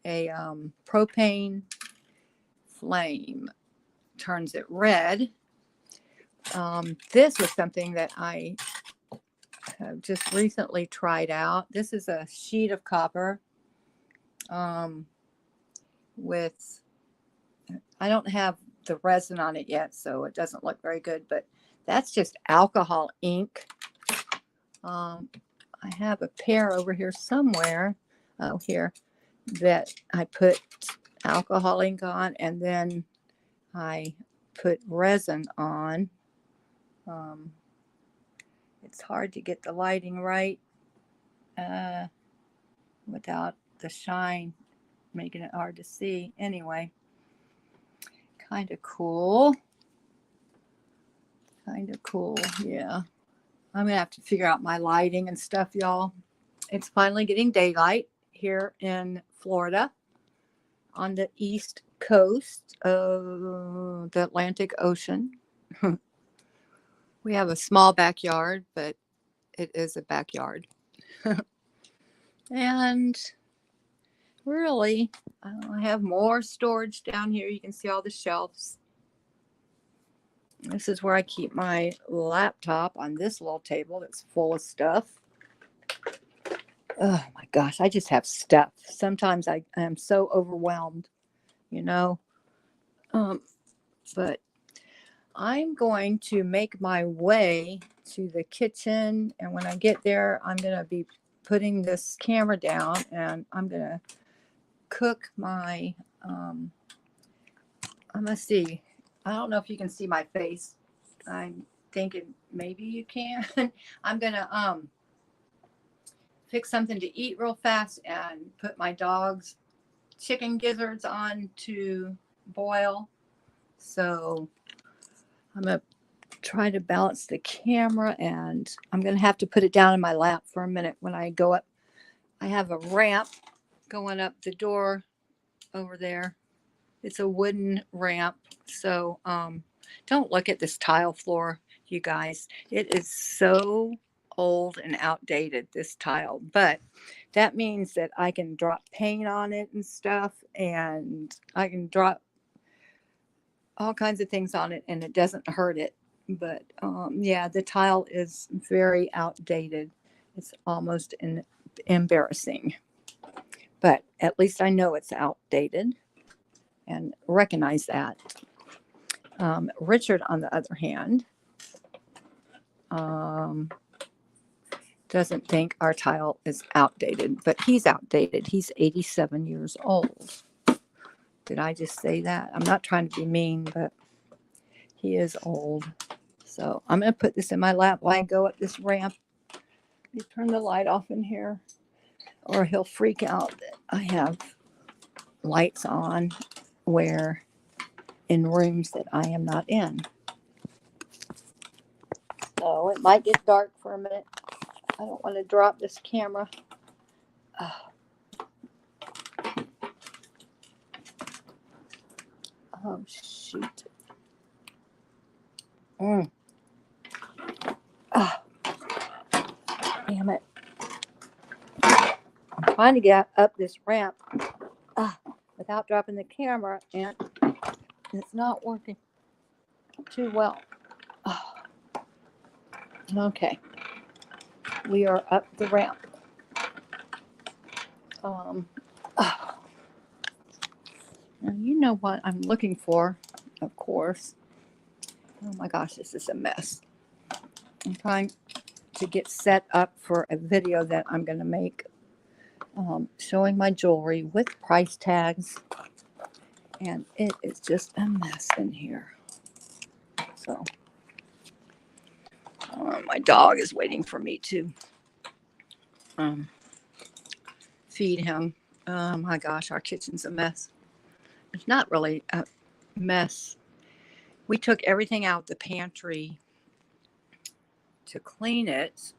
a propane flame turns it red. This is something that I have just recently tried out. This is a sheet of copper with, I don't have the resin on it yet, so it doesn't look very good, but that's just alcohol ink. I have a pair over here somewhere. Oh, here, that I put alcohol ink on, and then I put resin on. It's hard to get the lighting right without the shine making it hard to see. Anyway, kind of cool. Yeah. I'm going to have to figure out my lighting and stuff, y'all. It's finally getting daylight here in Florida on the east coast of the Atlantic Ocean. We have a small backyard, but it is a backyard. And really, I have more storage down here. You can see all the shelves. This is where I keep my laptop on this little table that's full of stuff. Oh my gosh, I just have stuff. Sometimes I am so overwhelmed, but I'm going to make my way to the kitchen, and when I get there, I'm going to be putting this camera down, and I'm going to cook my, I'm going to see. I don't know if you can see my face. I'm thinking maybe you can. I'm going to fix something to eat real fast and put my dog's chicken gizzards on to boil. So I'm going to try to balance the camera, and I'm going to have to put it down in my lap for a minute when I go up. I have a ramp going up the door over there. It's a wooden ramp. So don't look at this tile floor, you guys. It is so old and outdated, this tile. But that means that I can drop paint on it and stuff, and I can drop all kinds of things on it, and it doesn't hurt it. But yeah, the tile is very outdated. It's almost embarrassing. But at least I know it's outdated and recognize that. Richard, on the other hand, doesn't think our tile is outdated, but he's outdated. He's 87 years old. Did I just say that? I'm not trying to be mean, but he is old. So I'm going to put this in my lap while I go up this ramp. Let me turn the light off in here, or he'll freak out that I have lights on where in rooms that I am not in. So it might get dark for a minute. I don't want to drop this camera. Oh, shoot. Oh, damn it. I'm trying to get up this ramp without dropping the camera, and it's not working too well. Okay. We are up the ramp. Now you know what I'm looking for, of course. Oh my gosh, this is a mess. I'm trying to get set up for a video that I'm going to make showing my jewelry with price tags, and it is just a mess in here. So my dog is waiting for me to feed him. Oh my gosh, our kitchen's a mess. It's not really a mess. We took everything out the pantry to clean it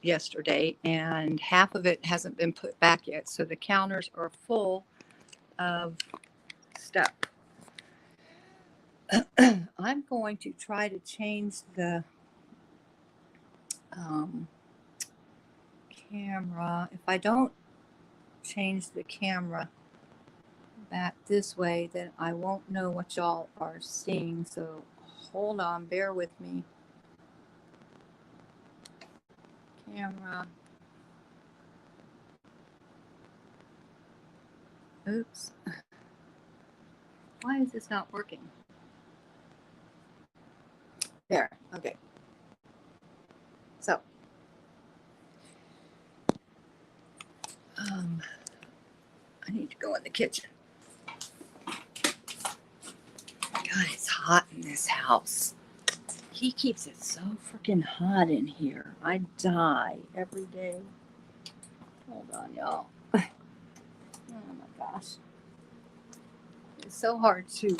yesterday, and half of it hasn't been put back yet. So the counters are full of stuff. I'm going to try to change the camera. If I don't change the camera back this way, then I won't know what y'all are seeing. So hold on, bear with me. Camera. Oops. Why is this not working? There. Okay. So, I need to go in the kitchen. God, it's hot in this house. He keeps it so freaking hot in here. I die every day. Hold on, y'all. Oh my gosh. It's so hard to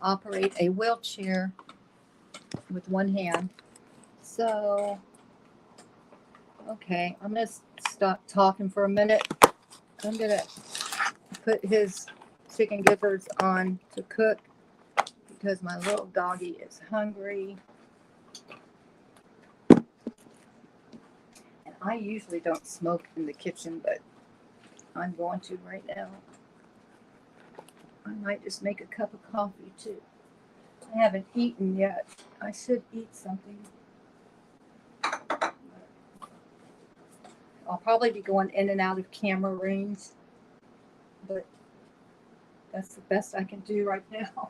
operate a wheelchair with one hand. So, okay, I'm going to stop talking for a minute. I'm going to put his chicken gizzards on to cook because my little doggy is hungry. And I usually don't smoke in the kitchen, but I'm going to right now. I might just make a cup of coffee too. I haven't eaten yet. I should eat something. I'll probably be going in and out of camera range, but that's the best I can do right now.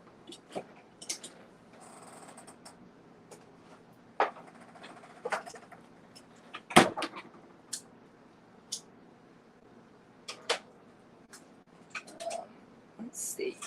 Let's see.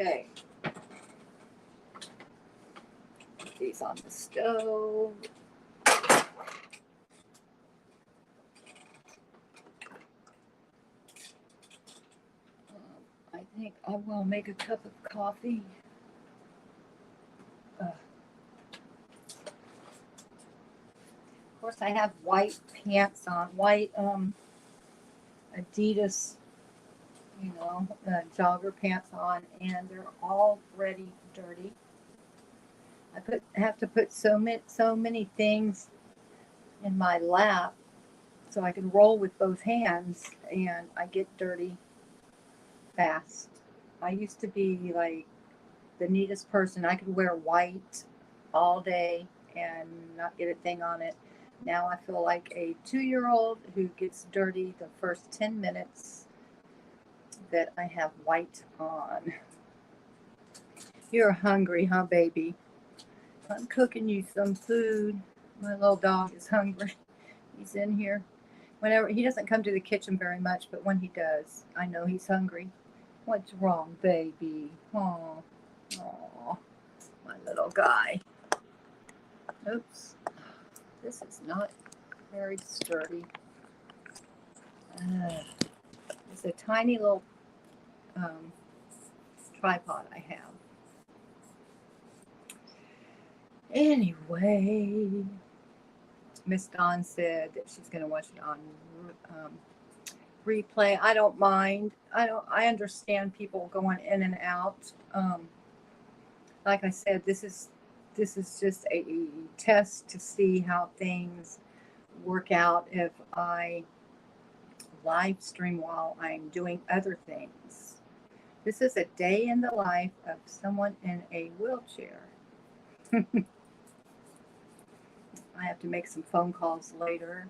Okay. Put these on the stove. I think I will make a cup of coffee. Of course, I have white pants on, white Adidas, jogger pants on, and they're already dirty. Have to put so many things in my lap so I can roll with both hands, and I get dirty fast. I used to be like the neatest person. I could wear white all day and not get a thing on it. Now I feel like a 2-year-old who gets dirty the first 10 minutes that I have white on. You're hungry, huh, baby? I'm cooking you some food. My little dog is hungry. He's in here. Whenever he doesn't come to the kitchen very much, but when he does, I know he's hungry. What's wrong, baby? Oh, my little guy. Oops. This is not very sturdy. It's a tiny little tripod I have. Anyway, Miss Dawn said that she's going to watch it on replay. I don't mind. I understand people going in and out. Like I said, this is just a test to see how things work out if I live stream while I'm doing other things. This is a day in the life of someone in a wheelchair. I have to make some phone calls later.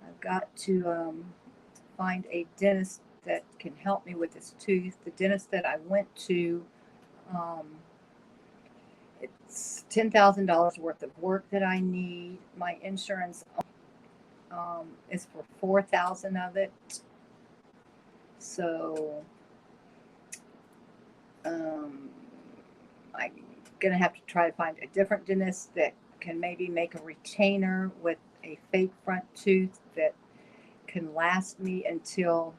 I've got to find a dentist that can help me with this tooth. The dentist that I went to, it's $10,000 worth of work that I need. My insurance is for $4,000 of it. So I'm gonna have to try to find a different dentist that can maybe make a retainer with a fake front tooth that can last me until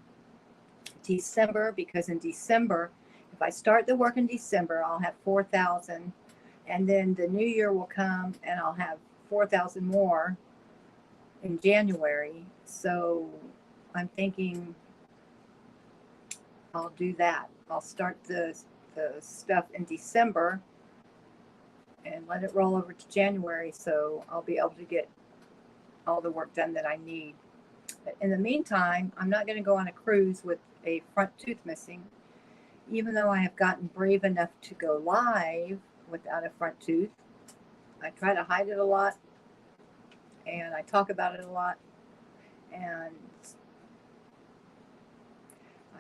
December, because in December, if I start the work in December, I'll have 4,000, and then the new year will come and I'll have 4,000 more in January. So I'm thinking I'll do that. I'll start the stuff in December and let it roll over to January, so I'll be able to get all the work done that I need. But in the meantime, I'm not going to go on a cruise with a front tooth missing, even though I have gotten brave enough to go live without a front tooth. I try to hide it a lot, and I talk about it a lot, and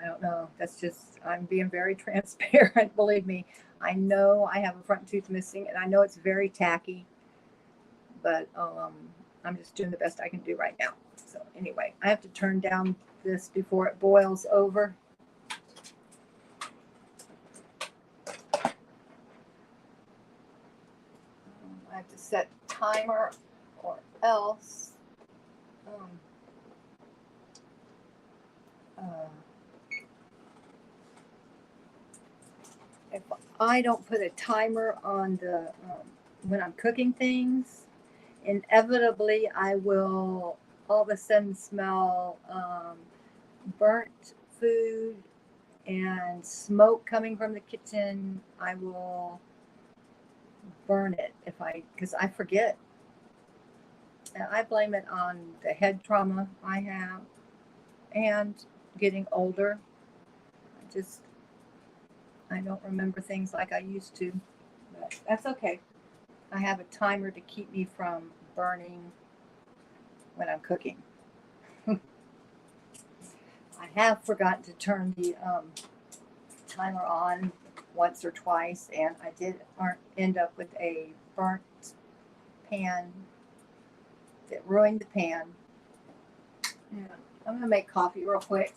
I don't know. That's just, I'm being very transparent. Believe me, I know I have a front tooth missing, and I know it's very tacky, but I'm just doing the best I can do right now. So anyway, I have to turn down this before it boils over. I have to set timer or else if I don't put a timer on the when I'm cooking things, inevitably I will all of a sudden smell burnt food and smoke coming from the kitchen. I will burn it because I forget. And I blame it on the head trauma I have and getting older. I don't remember things like I used to, but that's okay. I have a timer to keep me from burning when I'm cooking. I have forgotten to turn the timer on once or twice, and I did end up with a burnt pan that ruined the pan. Yeah. I'm gonna make coffee real quick.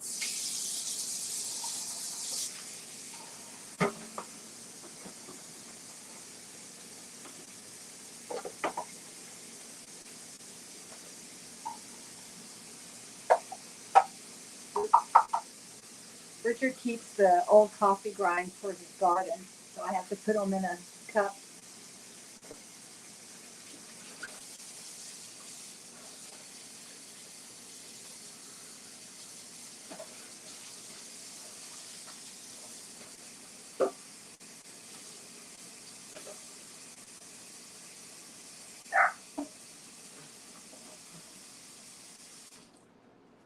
Richard keeps the old coffee grinds for his garden, so I have to put them in a cup.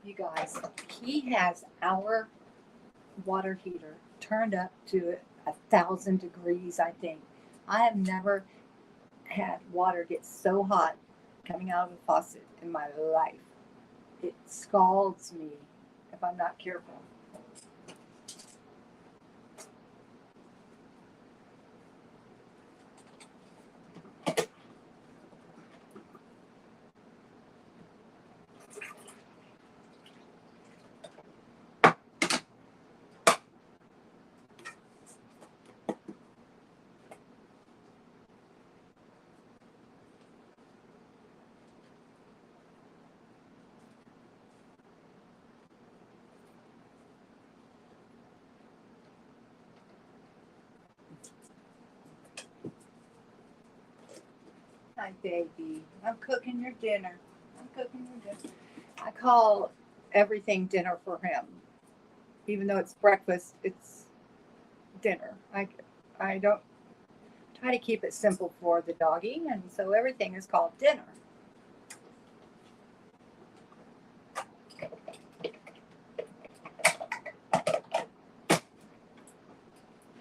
You guys, he has our water heater turned up to 1,000 degrees, I think. I have never had water get so hot coming out of a faucet in my life. It scalds me if I'm not careful. Hi, baby. I'm cooking your dinner. I call everything dinner for him. Even though it's breakfast, it's dinner. I don't try to keep it simple for the doggy, and so everything is called dinner.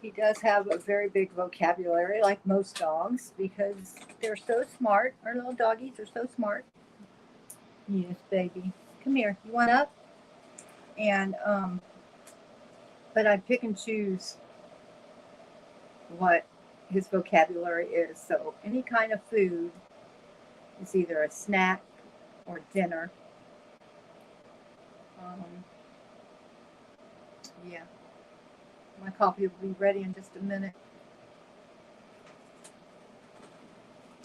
He does have a very big vocabulary, like most dogs, because they're so smart. Our little doggies are so smart. Yes, baby. Come here. You want up? And but I pick and choose what his vocabulary is. So any kind of food is either a snack or dinner. Yeah. My coffee will be ready in just a minute.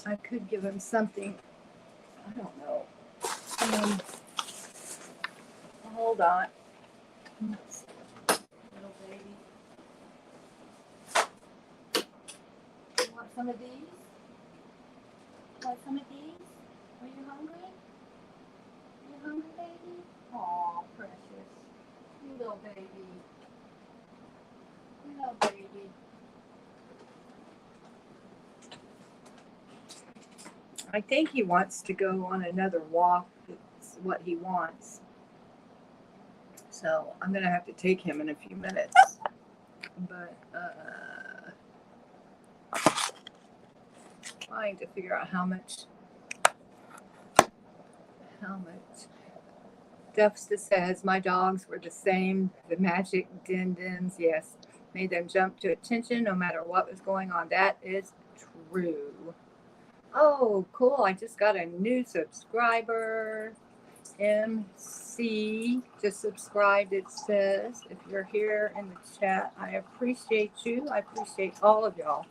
I could give him something. I don't know. Hold on. Little baby. You want some of these? Want some of these? Are you hungry? Are you hungry, baby? Aw, precious. You little baby. You little baby. I think he wants to go on another walk. It's what he wants. So I'm going to have to take him in a few minutes. But trying to figure out how much Defsta says my dogs were the same. The magic din-dins, yes, made them jump to attention no matter what was going on. That is true. Oh, cool. I just got a new subscriber. MC just subscribed, it says. If you're here in the chat, I appreciate you. I appreciate all of y'all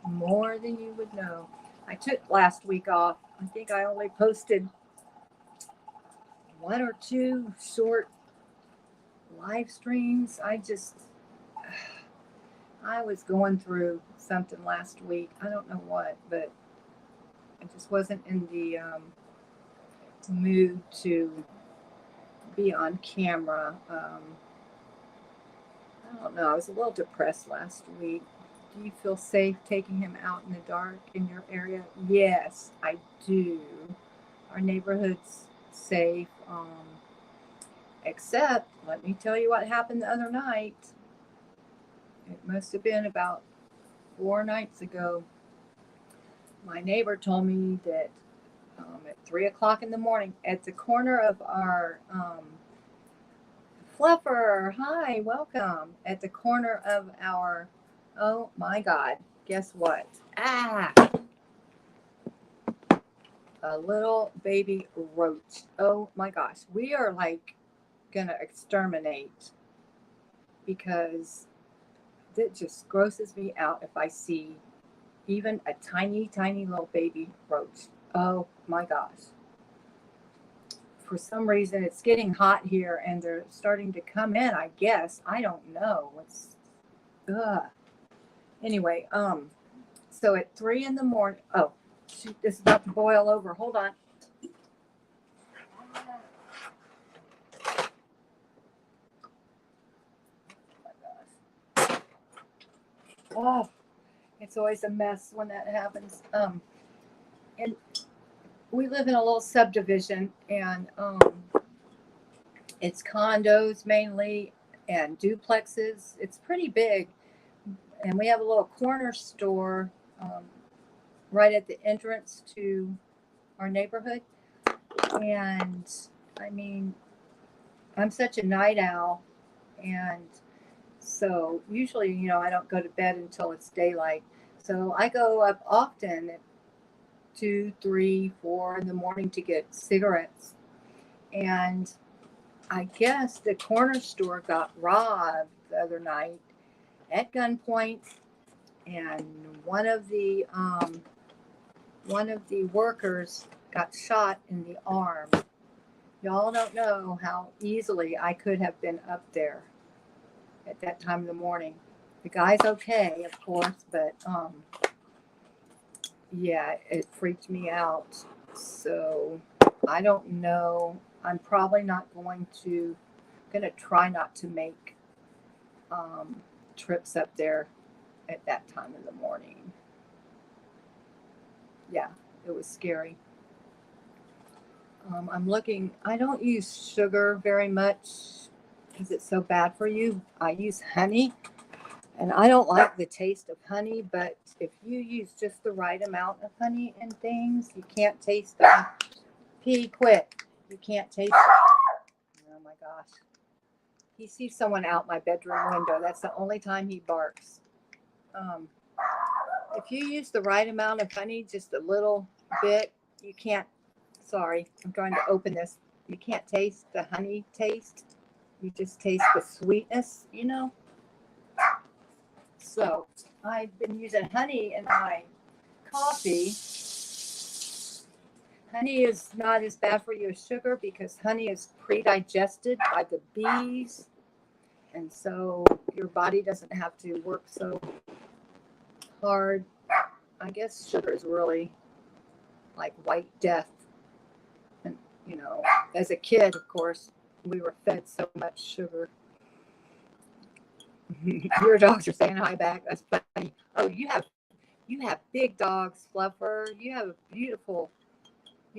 more than you would know. I took last week off. I think I only posted 1 or 2 short live streams. I was going through something last week. I don't know what, but I just wasn't in the mood to be on camera. I don't know. I was a little depressed last week. Do you feel safe taking him out in the dark in your area? Yes, I do. Our neighborhood's safe. Except, let me tell you what happened the other night. It must have been about 4 nights ago. My neighbor told me that at 3 o'clock in the morning, at the corner of our Fluffer, hi, welcome. At the corner of our, oh my God, guess what? Ah, a little baby roach. Oh my gosh, we are like gonna exterminate because it just grosses me out if I see even a tiny, tiny little baby roach. Oh my gosh. For some reason, it's getting hot here and they're starting to come in, I guess. I don't know. It's, ugh. Anyway, so at 3 in the morning, oh, shoot, this is about to boil over. Hold on. Oh, it's always a mess when that happens. And we live in a little subdivision, and it's condos mainly and duplexes. It's pretty big, and we have a little corner store right at the entrance to our neighborhood. And I mean, I'm such a night owl, and so usually, I don't go to bed until it's daylight. So I go up often at 2, 3, 4 in the morning to get cigarettes. And I guess the corner store got robbed the other night at gunpoint, and one of the workers got shot in the arm. Y'all don't know how easily I could have been up there at that time of the morning. The guy's okay, of course, but yeah, it freaked me out. So I don't know. I'm probably not gonna try not to make trips up there at that time of the morning. Yeah, it was scary. I'm looking, I don't use sugar very much because it's so bad for you. I use honey, and I don't like the taste of honey, but if you use just the right amount of honey in things, you can't taste them. Pea, quit. You can't taste it. Oh my gosh. He sees someone out my bedroom window. That's the only time he barks. If you use the right amount of honey, just a little bit, you can't, sorry, I'm going to open this. You can't taste the honey taste. You just taste the sweetness, So I've been using honey in my coffee. Honey is not as bad for you as sugar because honey is pre-digested by the bees. And so your body doesn't have to work so hard. I guess sugar is really like white death. And, as a kid, of course, we were fed so much sugar. Your dogs are saying hi back. That's funny. Oh, you have big dogs, Fluffer. You have you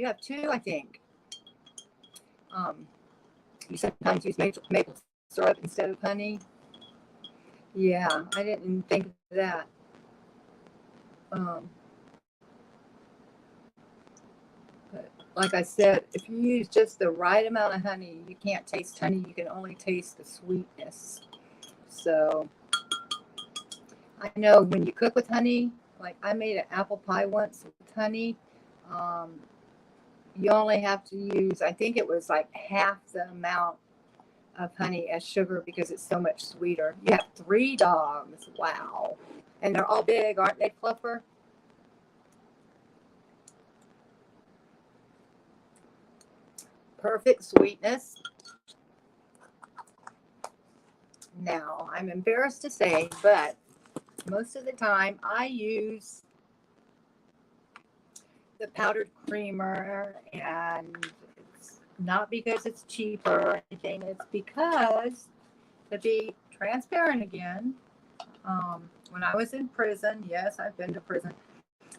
have 2, I think. You sometimes use maple syrup instead of honey. Yeah, I didn't think of that. But like I said, if you use just the right amount of honey, you can't taste honey. You can only taste the sweetness. So I know when you cook with honey, like I made an apple pie once with honey. You only have to use, I think it was like half the amount of honey as sugar because it's so much sweeter. You have 3 dogs. Wow. And they're all big, aren't they, Fluffer? Perfect sweetness. Now, I'm embarrassed to say, but most of the time I use the powdered creamer, and it's not because it's cheaper or anything. It's because, to be transparent again, when I was in prison, yes, I've been to prison.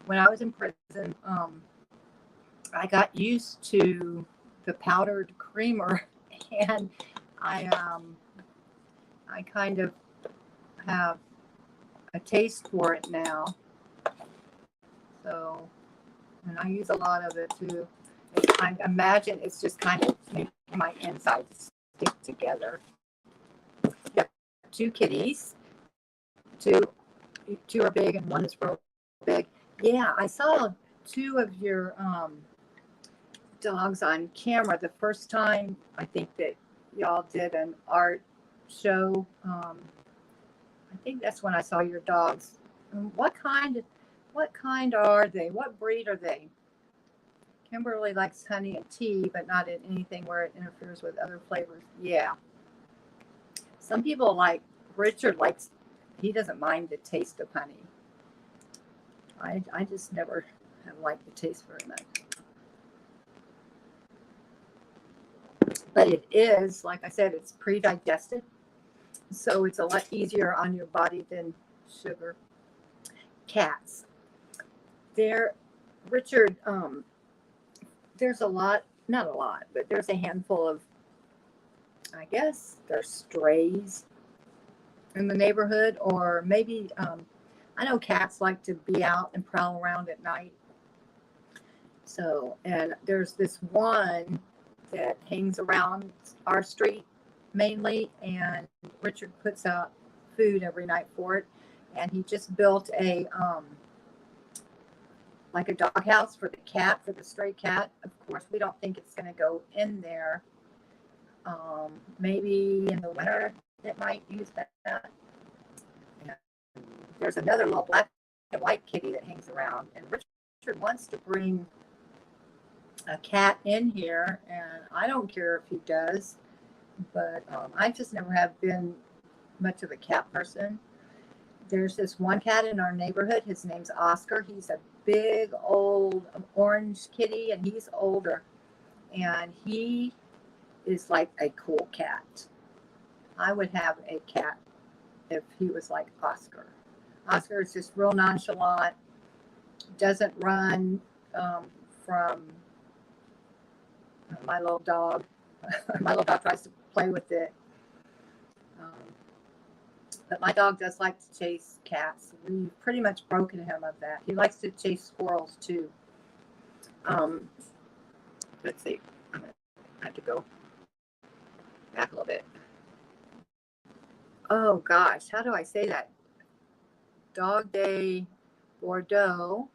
When I was in prison, I got used to the powdered creamer, and I kind of have a taste for it now. So, and I use a lot of it too. I imagine it's just kind of making my insides stick together. Got 2 kitties. Two are big and one is real big. Yeah, I saw 2 of your dogs on camera the first time I think that y'all did an art show. I think that's when I saw your dogs. What kind are they? What breed are they? Kimberly likes honey and tea, but not in anything where it interferes with other flavors. Yeah. Some people like Richard likes, he doesn't mind the taste of honey. I just never have liked the taste very much. But it is, like I said, it's pre-digested. So it's a lot easier on your body than sugar. Cats. Richard, there's a lot, not a lot, but there's a handful of, I guess, they're strays in the neighborhood, or maybe, I know cats like to be out and prowl around at night. So, and there's this one that hangs around our street mainly, and Richard puts out food every night for it. And he just built a, like a doghouse for the cat, for the stray cat. Of course, we don't think it's going to go in there. Maybe in the winter it might use that. And there's another little black and white kitty that hangs around, and Richard wants to bring a cat in here, and I don't care if he does, but I just never have been much of a cat person. There's this one cat in our neighborhood. His name's Oscar. He's a big old orange kitty, and he's older, and he is like a cool cat. I would have a cat if he was like Oscar. Oscar is just real nonchalant, doesn't run from my little dog. My little dog tries to play with it. But my dog does like to chase cats. We've pretty much broken him of that. He likes to chase squirrels too. Let's see. I have to go back a little bit. Oh gosh, how do I say that? Dog Day Bordeaux,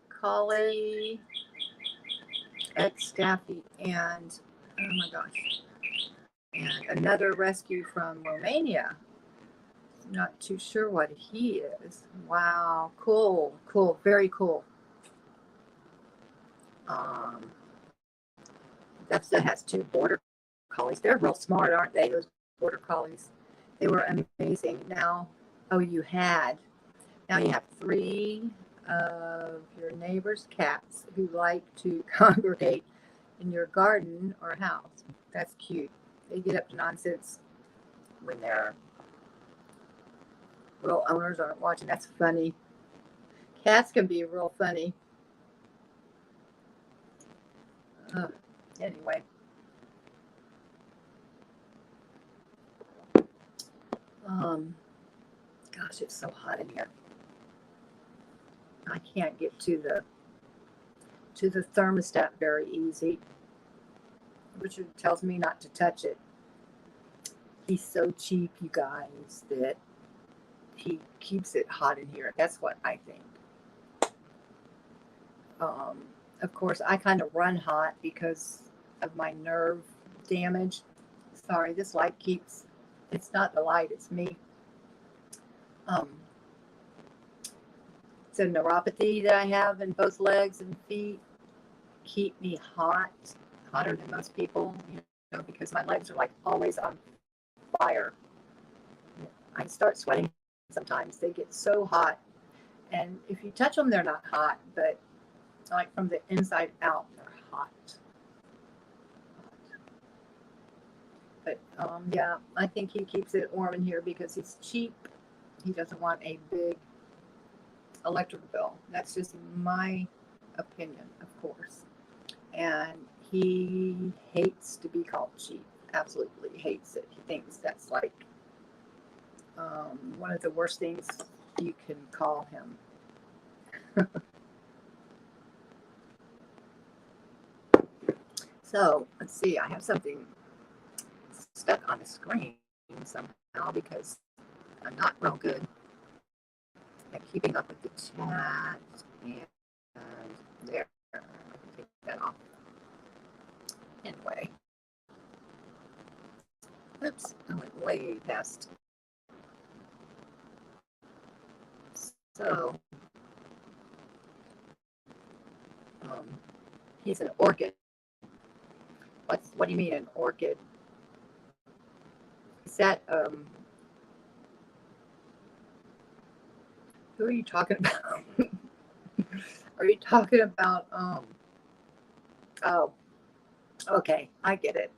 Collie, ex-Staffy, and oh my gosh, and another rescue from Romania. Not too sure what he is. Wow, cool, very cool. That has 2 border collies. They're real smart, aren't they? Those border collies. They were amazing. Now you have 3 of your neighbor's cats who like to congregate in your garden or house. That's cute. They get up to nonsense when their real owners aren't watching. That's funny. Cats can be real funny. Anyway. Gosh, it's so hot in here. I can't get to the thermostat very easy. Richard tells me not to touch it. He's so cheap, you guys, that he keeps it hot in here. That's what I think. Of course, I kind of run hot because of my nerve damage. Sorry, this light keeps, it's not the light, it's me. It's a neuropathy that I have in both legs and feet. Keep me hot, hotter than most people, because my legs are like always on fire. I start sweating sometimes. They get so hot. And if you touch them, they're not hot, but like from the inside out, they're hot. But yeah, I think he keeps it warm in here because he's cheap. He doesn't want a big electric bill. That's just my opinion, of course. And he hates to be called cheap. absolutely hates it. He thinks that's like one of the worst things you can call him. So let's see, I have something stuck on the screen somehow because I'm not real good at keeping up with the chat. And there, take that off. Anyway, oops, I went way past. So, he's an orchid. What do you mean an orchid? Is that who are you talking about? Are you talking about oh, okay, I get it.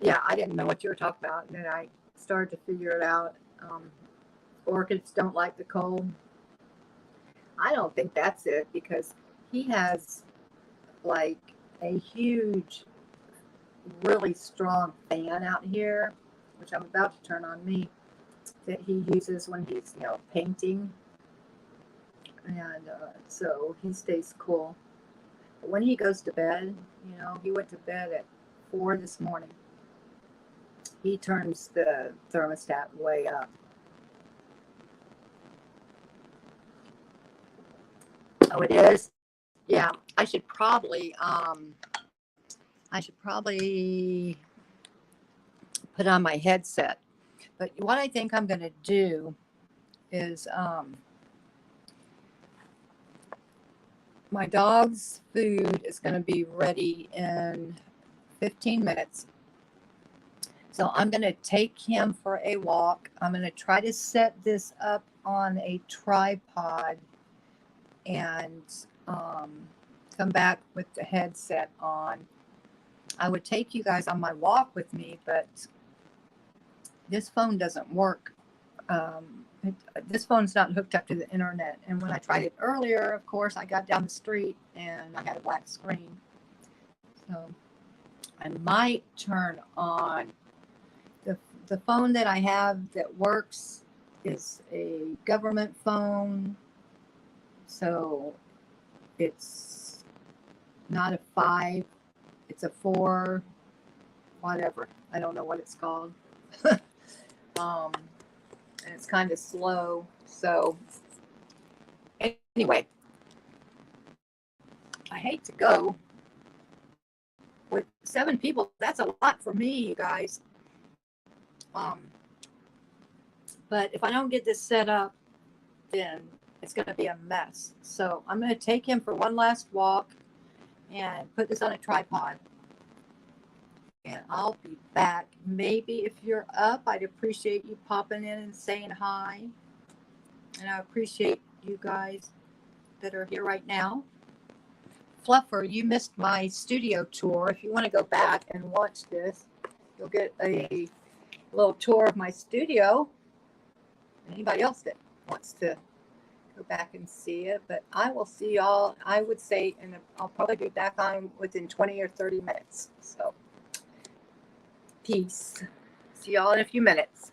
Yeah, I didn't know what you were talking about, and then I started to figure it out. Orchids don't like the cold. I don't think that's it because he has like a huge, really strong fan out here, which I'm about to turn on me, that he uses when he's, painting. And so he stays cool. But when he goes to bed, he went to bed at 4 this morning. He turns the thermostat way up. Oh, it is? Yeah, I should probably put on my headset. But what I think I'm going to do is my dog's food is going to be ready in 15 minutes. So I'm going to take him for a walk. I'm going to try to set this up on a tripod and come back with the headset on. I would take you guys on my walk with me, but this phone doesn't work. This phone's not hooked up to the internet. And when I tried it earlier, of course, I got down the street and I had a black screen. So I might turn on the phone that I have that works is a government phone. So it's not a 5, it's a 4, whatever. I don't know what it's called. And it's kind of slow. So anyway, I hate to go with 7 people. That's a lot for me, you guys. But if I don't get this set up, then it's going to be a mess. So I'm going to take him for one last walk and put this on a tripod. And I'll be back. Maybe if you're up, I'd appreciate you popping in and saying hi. And I appreciate you guys that are here right now. Fluffer, you missed my studio tour. If you want to go back and watch this, you'll get a little tour of my studio. Anybody else that wants to go back and see it, but I will see y'all, I would say, and I'll probably be back on within 20 or 30 minutes. So peace. See y'all in a few minutes.